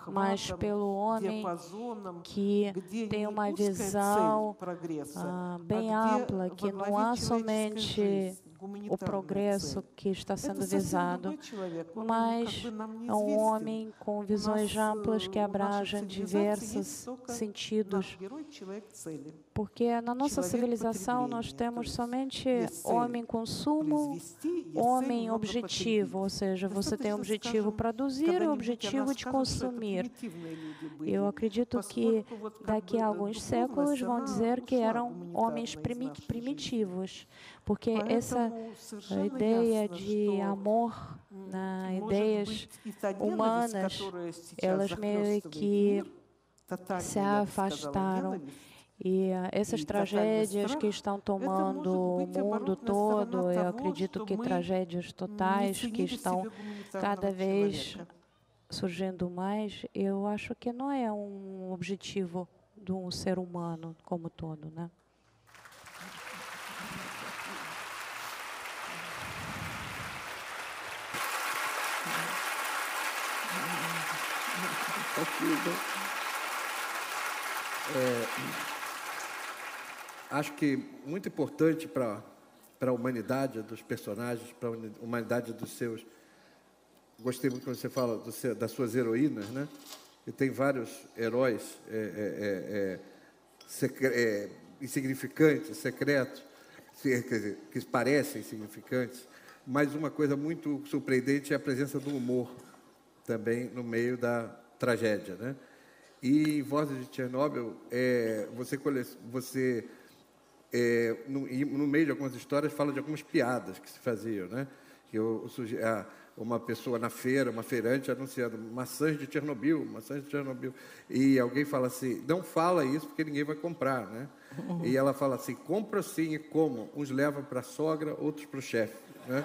mas pelo homem que tem uma visão bem ampla, que não há somente o progresso que está sendo visado, mas é um homem com visões amplas que abrangem diversos sentidos. Porque na nossa civilização nós temos somente homem consumo, homem objetivo, ou seja, você tem o objetivo produzir e o objetivo de consumir. Eu acredito que daqui a alguns séculos vão dizer que eram homens primitivos, porque essa ideia de amor, ideias humanas, elas meio que se afastaram. E essas tragédias que estão tomando o mundo todo, eu acredito que tragédias totais que estão cada vez surgindo mais, eu acho que não é um objetivo de um ser humano como todo, né? Acho que muito importante para a humanidade dos personagens, para a humanidade dos seus... Gostei muito quando você fala das suas heroínas, né? E tem vários heróis insignificantes, secretos, quer dizer, que parecem insignificantes, mas uma coisa muito surpreendente é a presença do humor também no meio da tragédia, né? E em Vozes de Chernobyl, no meio de algumas histórias, fala de algumas piadas que se faziam, né? Que uma pessoa na feira, uma feirante, anunciando maçãs de Chernobyl, e alguém fala assim, não fala isso porque ninguém vai comprar, né? E ela fala assim, compra sim e como? Uns levam para a sogra, outros para o chefe, né?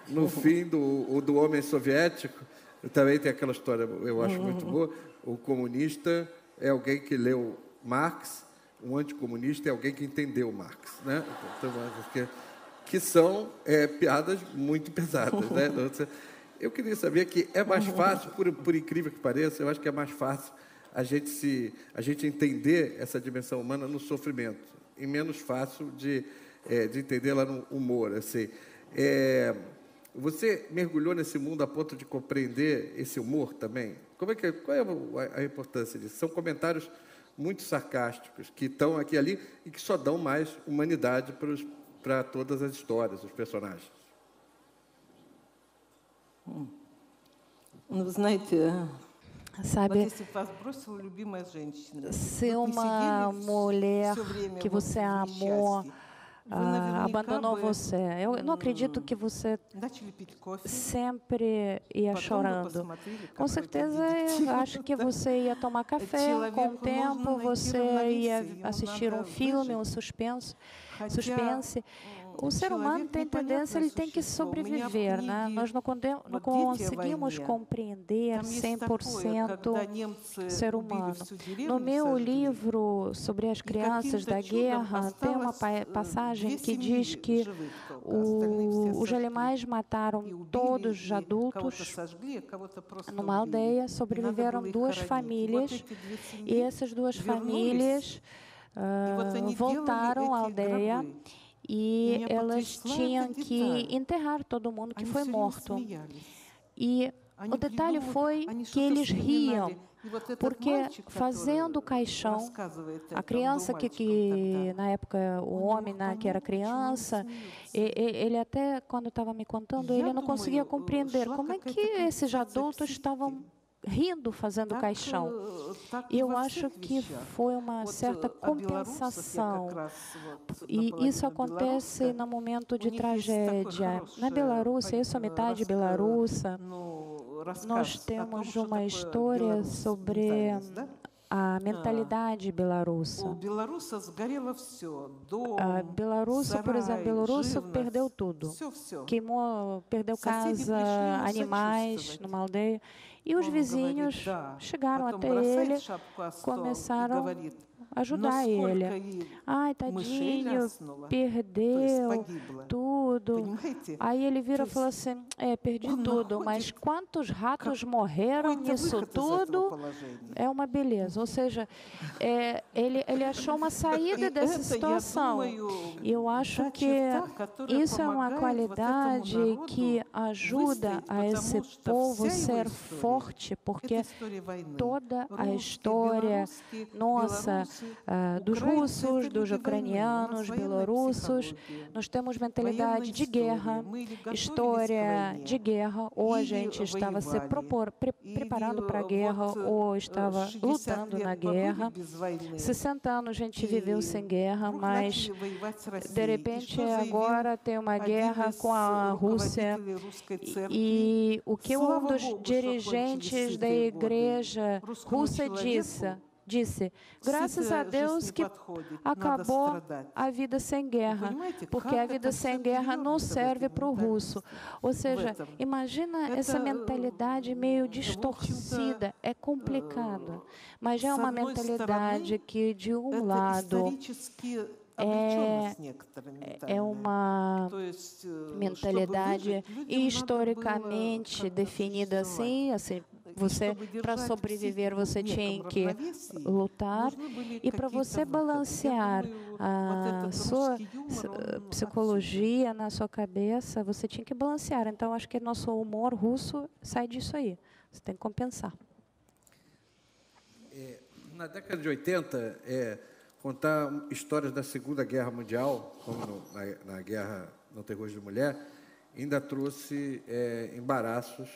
No fim do Homem Soviético, também tem aquela história, eu acho muito boa, o comunista é alguém que leu Marx, um anticomunista é alguém que entendeu Marx, né? Então, que são piadas muito pesadas, né? Eu queria saber que é mais fácil, por incrível que pareça, eu acho que é mais fácil a gente entender essa dimensão humana no sofrimento, e menos fácil de entendê-la no humor, assim. Você mergulhou nesse mundo a ponto de compreender esse humor também? Qual é a importância disso? São comentários muito sarcásticos que estão aqui e ali e que só dão mais humanidade para todas as histórias, os personagens. Sabe, se uma mulher que você amou abandonou você, eu não acredito que você sempre ia chorando. Com certeza, eu acho que você ia tomar café, com o tempo você ia assistir um filme, um suspense. O ser humano tem tendência, ele tem que sobreviver, né? Nós não conseguimos compreender 100% o ser humano. No meu livro sobre as crianças da guerra, tem uma passagem que diz que os alemães mataram todos os adultos numa aldeia, sobreviveram 2 famílias, e essas 2 famílias voltaram à aldeia, e elas tinham que enterrar todo mundo que foi morto. E o detalhe foi que eles riam, porque fazendo o caixão, a criança que na época, o homem que era criança, ele até, quando estava me contando, ele não conseguia compreender como é que esses adultos estavam rindo fazendo caixão. Eu acho que foi uma certa compensação. E isso acontece no momento de tragédia. Na Bielorrússia, eu sou metade bielorrussa, nós temos uma história sobre a mentalidade bielorrussa. A Bielorrússia, por exemplo, Bielorrusso perdeu tudo. Queimou, perdeu casa, animais numa aldeia. E os vizinhos chegaram até ele, começaram a ajudar ele. Ai, tadinho, perdeu tudo. Aí ele vira e falou assim, perdi tudo, mas quantos ratos morreram nisso tudo? É uma beleza. Ou seja, ele achou uma saída dessa situação. E eu acho que isso é uma qualidade que ajuda a esse povo ser forte, porque toda a história nossa, dos russos, dos ucranianos, bielorrussos, nós temos mentalidade de guerra, história de guerra, ou a gente estava se preparando para a guerra, ou estava lutando na guerra. 60 anos a gente viveu sem guerra, mas de repente agora tem uma guerra com a Rússia. E o que um dos dirigentes da igreja russa disse, graças a Deus que acabou a vida sem guerra, porque a vida sem guerra não serve para o russo. Ou seja, imagina essa mentalidade meio distorcida, é complicado, mas é uma mentalidade que, de um lado, é uma mentalidade historicamente definida assim, você, para sobreviver, você tinha que lutar, e para você balancear a sua psicologia na sua cabeça, você tinha que balancear. Então, acho que nosso humor russo sai disso aí. Você tem que compensar. Na década de 80, contar histórias da Segunda Guerra Mundial, como na Guerra no Terror de Mulher, ainda trouxe embaraços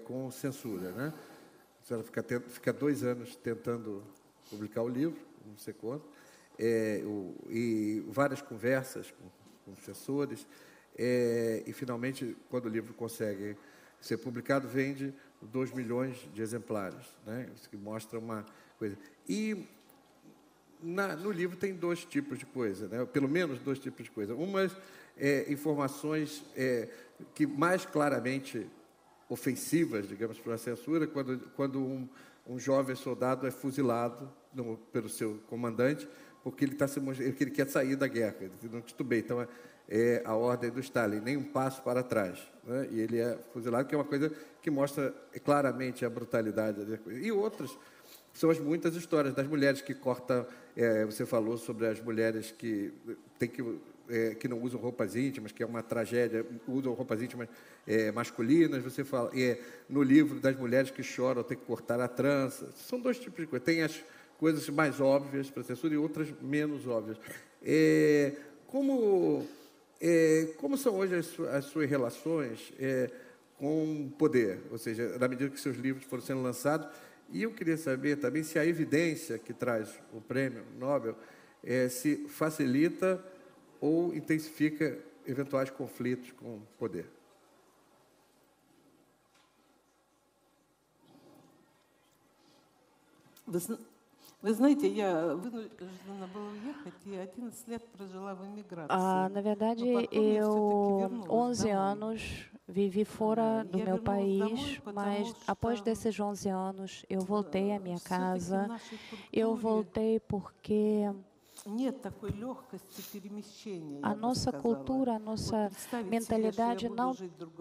com censura, né? Ela fica 2 anos tentando publicar o livro, como você conta, e várias conversas com censores, e finalmente, quando o livro consegue ser publicado, vende 2 milhões de exemplares, né? Isso que mostra uma coisa. E no livro tem 2 tipos de coisa, né? Pelo menos 2 tipos de coisa. Umas informações que mais claramente ofensivas, digamos, para a censura, quando um jovem soldado é fuzilado pelo seu comandante, porque ele quer sair da guerra, ele não titubeia. Então, é a ordem do Stalin, nem um passo para trás, né? E ele é fuzilado, que é uma coisa que mostra claramente a brutalidade da coisa. E outras são muitas histórias das mulheres que cortam. Você falou sobre as mulheres que não usam roupas íntimas, que é uma tragédia, usam roupas íntimas masculinas. Você fala no livro das mulheres que choram, tem que cortar a trança. São 2 tipos de coisas. Tem as coisas mais óbvias para a censura e outras menos óbvias. Como são hoje as suas relações com o poder? Ou seja, na medida que seus livros foram sendo lançados. E eu queria saber também se a evidência que traz o prêmio Nobel se facilita ou intensifica eventuais conflitos com o poder. Вы знаете, я вынуждена была уехать, и 11 лет прожила в эмиграции. Na verdade, eu 11 anos vivi fora do meu país, mas após desses 11 anos, eu voltei à minha casa. Eu voltei porque a nossa cultura, a nossa mentalidade não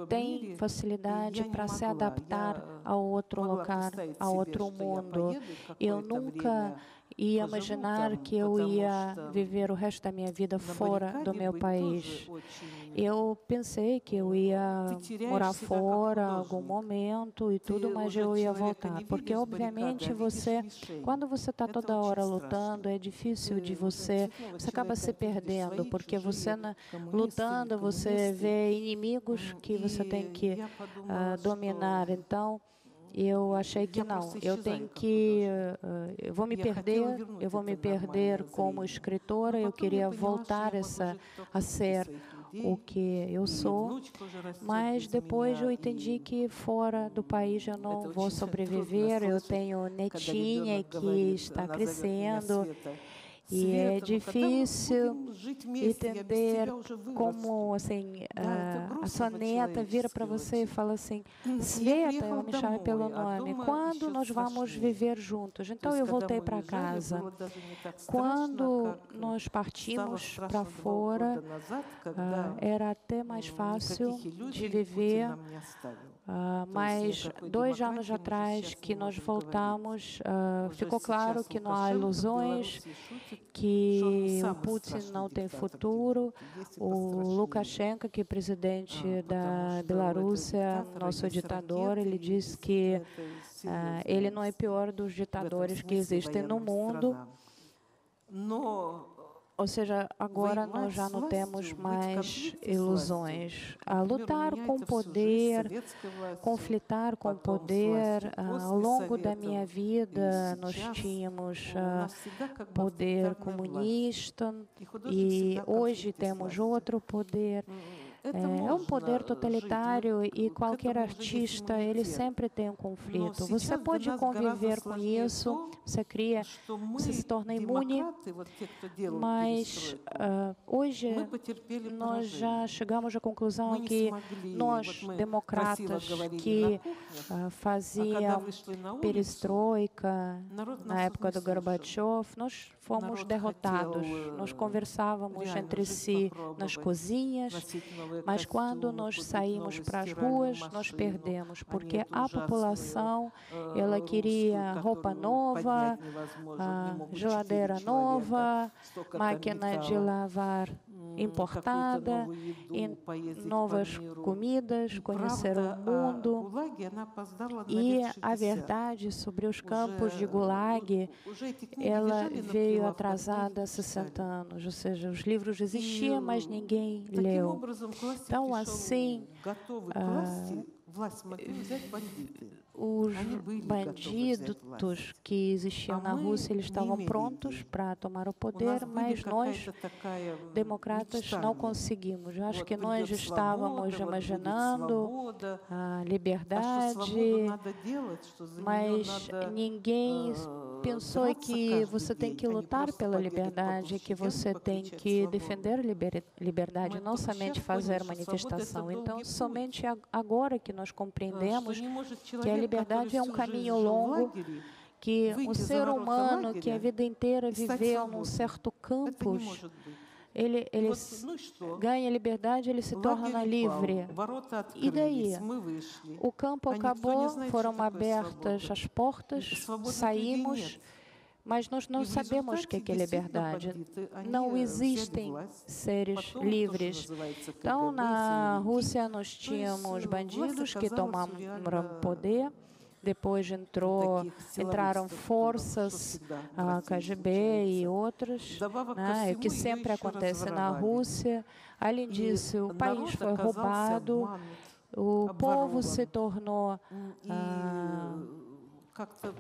tem facilidade para se adaptar a outro lugar, a outro mundo. Eu nunca ia imaginar que eu ia viver o resto da minha vida fora do meu país. Eu pensei que eu ia morar fora em algum momento e tudo, mas eu ia voltar. Porque, obviamente, quando você está toda hora lutando, é difícil de você acaba se perdendo, porque você, lutando, você vê inimigos que você tem que dominar. Então, eu achei que não, eu vou me perder como escritora. Eu queria voltar a ser o que eu sou, mas depois eu entendi que fora do país eu não vou sobreviver. Eu tenho netinha que está crescendo e é difícil entender como assim a sua neta vira para você e fala assim: Sveta, ela me chama pelo nome, quando nós vamos viver juntos? Então eu voltei para casa. Quando nós partimos para fora, era até mais fácil de viver. Mas 2 anos atrás que nós voltamos, ficou claro que não há ilusões, que o Putin não tem futuro. O Lukashenko, que é presidente da Bielorrússia, nosso ditador, ele diz que ele não é pior dos ditadores que existem no mundo. Ou seja, agora nós já não temos mais ilusões. Lutar com o poder, conflitar com o poder, ao longo da minha vida nós tínhamos poder comunista e hoje temos outro poder. É um poder totalitário e qualquer artista, ele sempre tem um conflito. Você pode conviver com isso, você se torna imune, mas hoje nós já chegamos à conclusão que nós, democratas, que faziam perestroika na época do Gorbachev, nós fomos derrotados. Nós conversávamos entre si nas cozinhas, mas quando nós saímos para as ruas, nós perdemos, porque a população, ela queria roupa nova, geladeira nova, máquina de lavar importada, novas comidas, conhecer o mundo. E a verdade sobre os campos de Gulag, ela veio atrasada há 60 anos, ou seja, os livros existiam, mas ninguém leu. Então, assim, os bandidos que existiam na Rússia, eles estavam prontos para tomar o poder, mas nós, democratas, não conseguimos. Eu acho que nós estávamos imaginando a liberdade, mas ninguém pensou que você tem que lutar pela liberdade, que você tem que defender a liberdade, não somente fazer manifestação. Então, somente agora que nós compreendemos que a liberdade é um caminho longo, que um ser humano que a vida inteira viveu num certo campus, ele ganha liberdade, ele se torna livre. E daí? O campo acabou, foram abertas as portas, saímos, mas nós não sabemos o que é liberdade. Não existem seres livres. Então, na Rússia, nós tínhamos bandidos que tomaram poder. Depois entraram forças, a KGB e outras, né, o que sempre acontece na Rússia. Além disso, o país foi roubado, o povo se tornou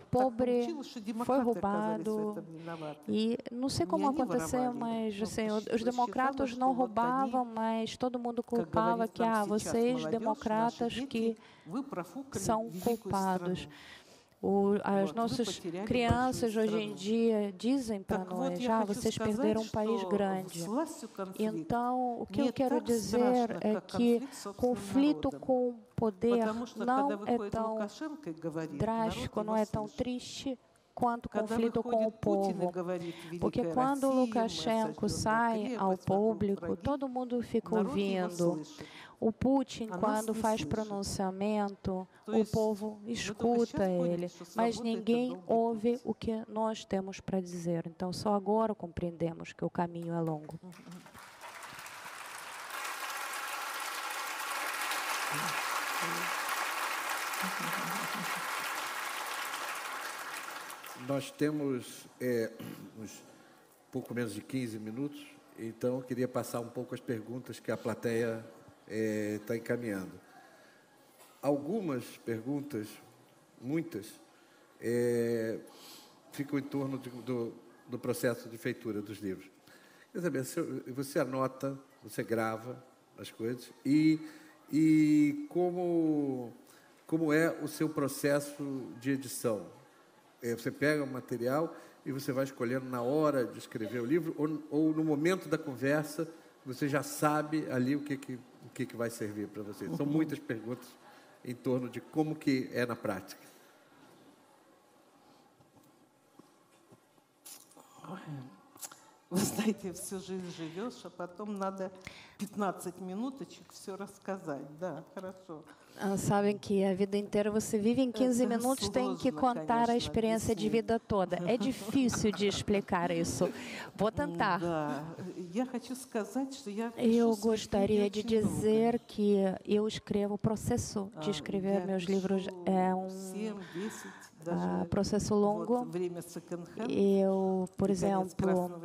pobre, foi roubado, e não sei como aconteceu, mas assim, os democratas não roubavam, mas todo mundo culpava que vocês, democratas, que são culpados. As nossas crianças hoje em dia dizem para nós, vocês perderam um país grande. Então, o que eu quero dizer é que conflito com o poder não é tão drástico, não é tão triste quanto conflito com o povo. Porque quando o Lukashenko sai ao público, todo mundo fica ouvindo. O Putin, quando faz pronunciamento, o povo escuta ele, mas ninguém ouve o que nós temos para dizer. Então, só agora compreendemos que o caminho é longo. Nós temos uns pouco menos de 15 minutos, então eu queria passar um pouco as perguntas que a plateia está encaminhando. Algumas perguntas, muitas, ficam em torno do processo de feitura dos livros. Quer saber, você anota, você grava, as coisas. E como é o seu processo de edição? Você pega o material e você vai escolhendo na hora de escrever o livro, ou no momento da conversa, você já sabe ali o que vai servir para você? São muitas perguntas em torno de como que é na prática. Вы знаете, всю жизнь живешь, а потом надо 15 минуточек все рассказать. Да, хорошо. Sabem que a vida inteira você vive em 15 minutos, tem que contar a experiência de vida toda. É difícil de explicar isso. Vou tentar. Eu gostaria de dizer que eu escrevo o processo de escrever meus livros é processo longo. Eu, por exemplo,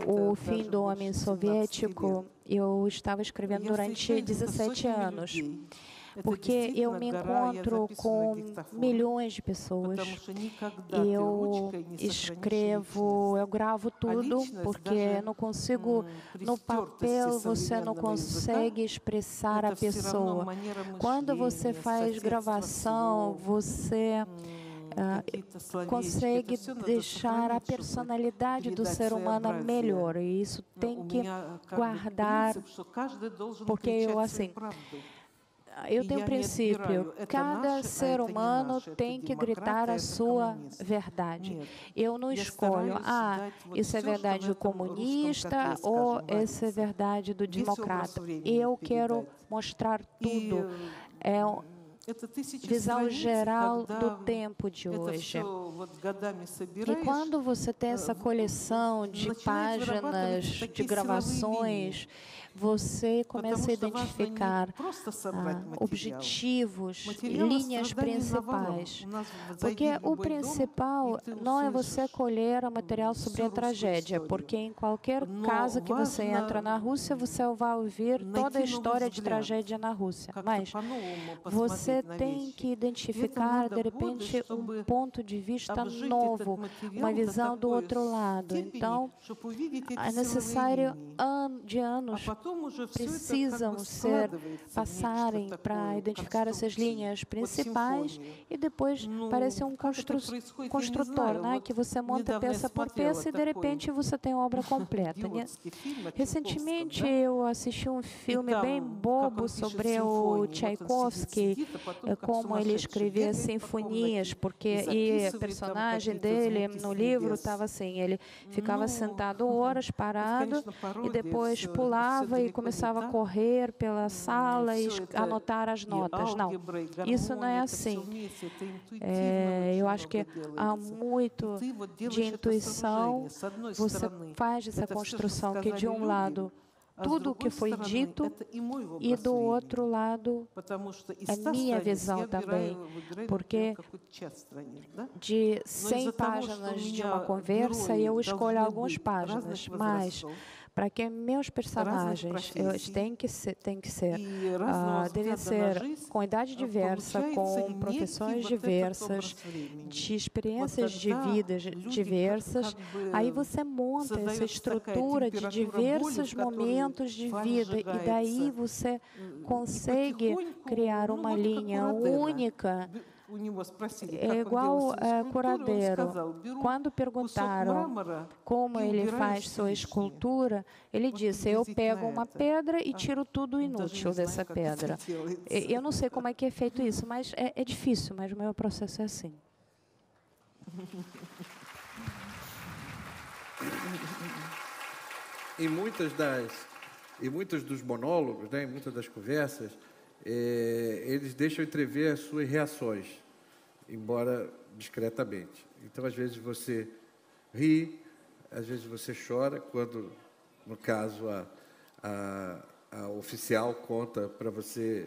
o fim do homem soviético, eu estava escrevendo durante 17 anos. Porque eu me encontro com milhões de pessoas. Eu escrevo, eu gravo tudo, porque não consigo, no papel você não consegue expressar a pessoa. Quando você faz gravação, você consegue deixar a personalidade do ser humano melhor. E isso tem que guardar, porque eu, assim, eu tenho um princípio, cada ser humano tem que gritar a sua verdade. Eu não escolho, isso é verdade do comunista ou isso é verdade do democrata. Eu quero mostrar tudo. É visão geral do tempo de hoje. E quando você tem essa coleção de páginas, de gravações, você começa a identificar objetivos, linhas principais. Porque o principal não é você colher o material sobre a tragédia, porque em qualquer casa que você entra na Rússia, você vai ouvir toda a história de tragédia na Rússia. Mas você tem que identificar, de repente, um ponto de vista novo, uma visão do outro lado. Então, é necessário anos precisam passarem para identificar essas linhas principais e depois parece um construtor, né? Que você monta peça por peça e de repente você tem a obra completa. Recentemente eu assisti um filme bem bobo sobre o Tchaikovsky, como ele escrevia sinfonias, porque o personagem dele no livro estava assim, ele ficava sentado horas parado e depois pulava e começava a correr pela sala e anotar as notas. Não, isso não é assim. Eu acho que há muito de intuição. Você faz essa construção que, de um lado, tudo o que foi dito, e do outro lado, a minha visão também, porque de 100 páginas de uma conversa, eu escolho algumas páginas, mas para que meus personagens devem ser com idade diversa, com profissões diversas, de experiências de vida diversas. Aí você monta essa estrutura de diversos momentos de vida e daí você consegue criar uma linha única. É igual curadeiro. Quando perguntaram como ele faz sua escultura, ele disse, eu pego uma pedra e tiro tudo inútil dessa pedra. Eu não sei como é que é feito isso, mas é difícil, mas o meu processo é assim. Em muitos dos monólogos, né, em muitas das conversas, eles deixam entrever as suas reações, embora discretamente. Então, às vezes você ri, às vezes você chora, quando, no caso, a oficial conta para você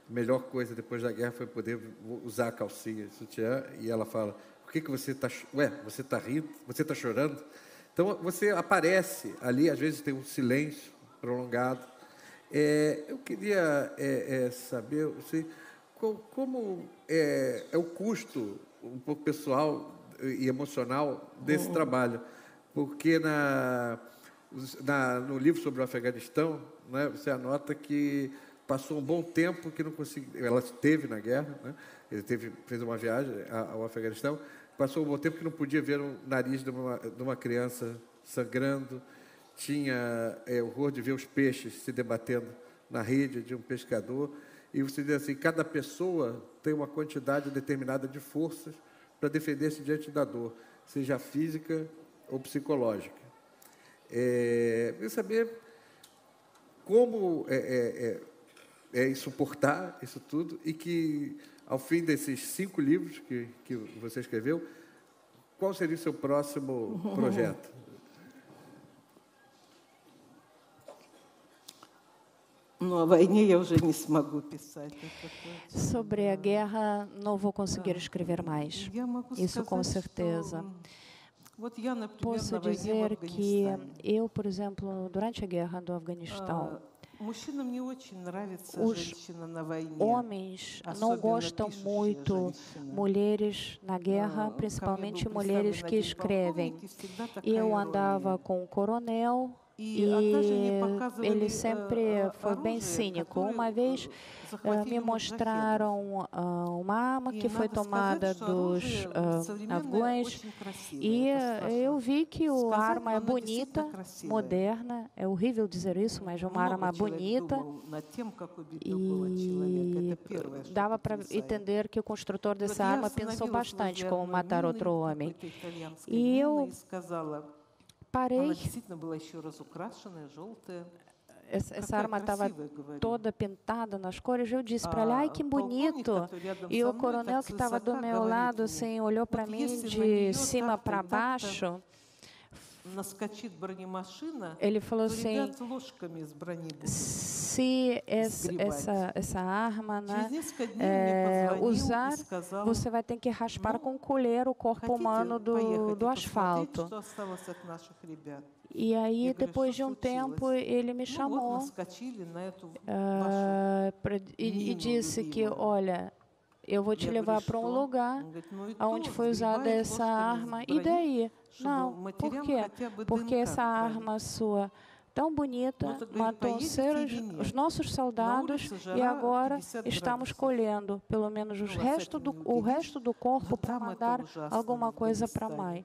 a melhor coisa depois da guerra foi poder usar a calcinha e sutiã, e ela fala, por que você está... você está rindo? Você está chorando? Então, você aparece ali, às vezes tem um silêncio prolongado. Eu queria saber como é o custo um pouco pessoal e emocional desse trabalho, porque No livro sobre o Afeganistão, né, você anota que passou um bom tempo que não conseguiu. Ela esteve na guerra, né, fez uma viagem ao Afeganistão, passou um bom tempo que não podia ver o nariz de uma criança sangrando, tinha horror de ver os peixes se debatendo na rede de um pescador. E você diz assim, cada pessoa tem uma quantidade determinada de forças para defender-se diante da dor, seja física ou psicológica. Eu saber como suportar isso tudo e que, ao fim desses 5 livros que você escreveu, qual seria o seu próximo projeto? Sobre a guerra, não vou conseguir escrever mais. Isso com certeza. Posso dizer que eu, por exemplo, durante a guerra do Afeganistão, os homens não gostam muito mulheres na guerra, principalmente mulheres que escrevem. Eu andava com um coronel e ele sempre foi bem cínico. Uma vez me mostraram uma arma que foi tomada dos afegãos e eu vi que a arma é bonita, moderna. É horrível dizer isso, mas é uma arma bonita e dava para entender que o construtor dessa arma pensou bastante como matar outro homem. E eu parei. Essa arma estava toda pintada nas cores. Eu disse para ele, ai, que bonito. E o coronel que estava do meu lado, assim, olhou para mim de cima para baixo. Ele falou assim, se essa arma, né, usar, você vai ter que raspar com colher o corpo humano do asfalto. E aí, depois de um tempo, ele me chamou e disse que, olha, eu vou te levar para um lugar onde foi usada essa arma. E daí? Não. Por quê? Porque essa arma sua, tão bonita, matou os nossos soldados e agora estamos colhendo, pelo menos o resto do corpo para mandar alguma coisa para a mãe.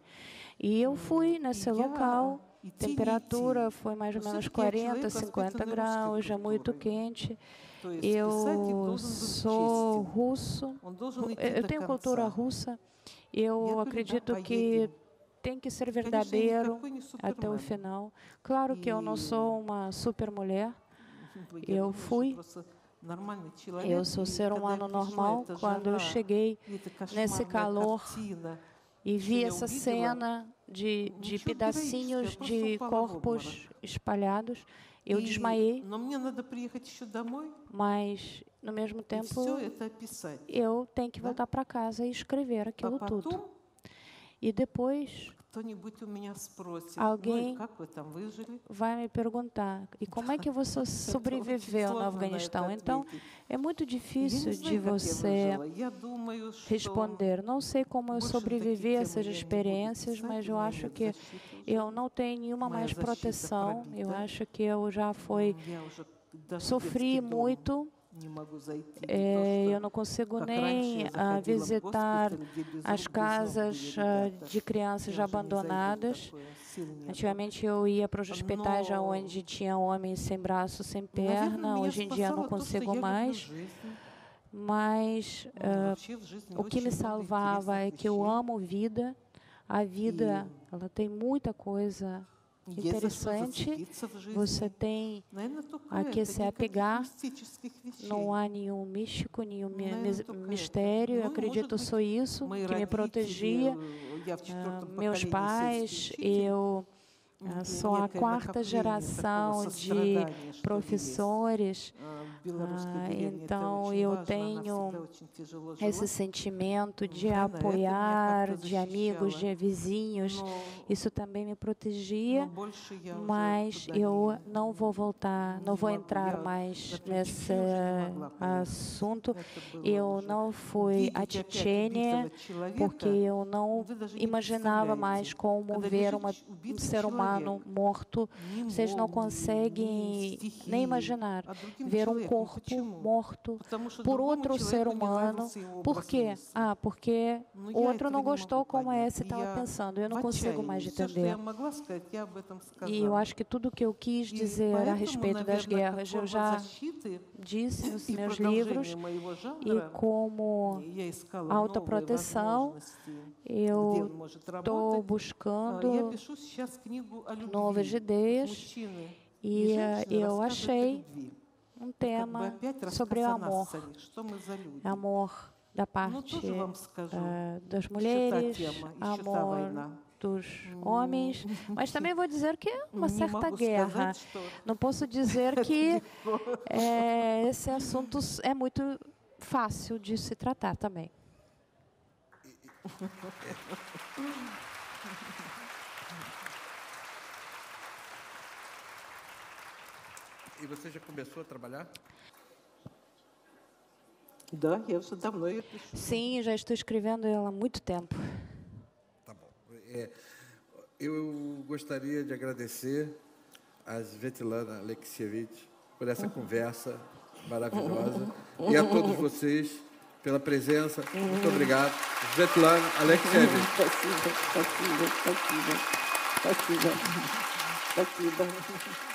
E eu fui nesse local. Temperatura foi mais ou menos 40, 50 graus, já muito quente. Eu sou russo, eu tenho cultura russa. Eu acredito que tem que ser verdadeiro até o final. Claro que eu não sou uma super mulher. Eu sou ser humano normal. Quando eu cheguei nesse calor e vi essa cena de pedacinhos de corpos espalhados, eu desmaiei, mas, no mesmo tempo, eu tenho que voltar para casa e escrever aquilo tudo. E depois, alguém vai me perguntar, e como é que você sobreviveu no Afeganistão? Então, é muito difícil de você responder. Não sei como eu sobrevivi a essas experiências, mas eu acho que eu não tenho nenhuma mais proteção. Eu acho que eu já sofri muito. Eu não consigo nem visitar as casas de crianças abandonadas. Antigamente eu ia para os hospitais onde tinha homens sem braço, sem perna. Hoje em dia eu não consigo mais. Mas o que me salvava é que eu amo vida. A vida, ela tem muita coisa interessante, você tem a que se apegar, não há nenhum místico, nenhum mistério, eu acredito só isso, que me protegia, meus pais, eu sou a 4ª geração de professores, então eu tenho esse sentimento de apoiar, de amigos, de vizinhos, isso também me protegia, mas eu não vou voltar, não vou entrar mais nesse assunto. Eu não fui à Chechênia porque eu não imaginava mais como ver um ser humano humano morto, vocês não conseguem nem imaginar ver um corpo morto por outro ser humano. Por quê? Porque o outro não gostou como esse estava pensando. Eu não consigo mais entender. E eu acho que tudo que eu quis dizer a respeito das guerras, eu já disse nos meus livros, e como autoproteção, eu estou buscando novas ideias e eu achei um tema sobre o amor da parte das mulheres, amor dos homens, mas também vou dizer que é uma certa guerra. Não posso dizer que esse assunto é muito fácil de se tratar também. E você já começou a trabalhar? Sim, já estou escrevendo ela há muito tempo. Tá bom. Eu gostaria de agradecer a Svetlana Alexievich por essa conversa maravilhosa e a todos vocês pela presença. Muito obrigado. Svetlana Alexievich. Спасибо.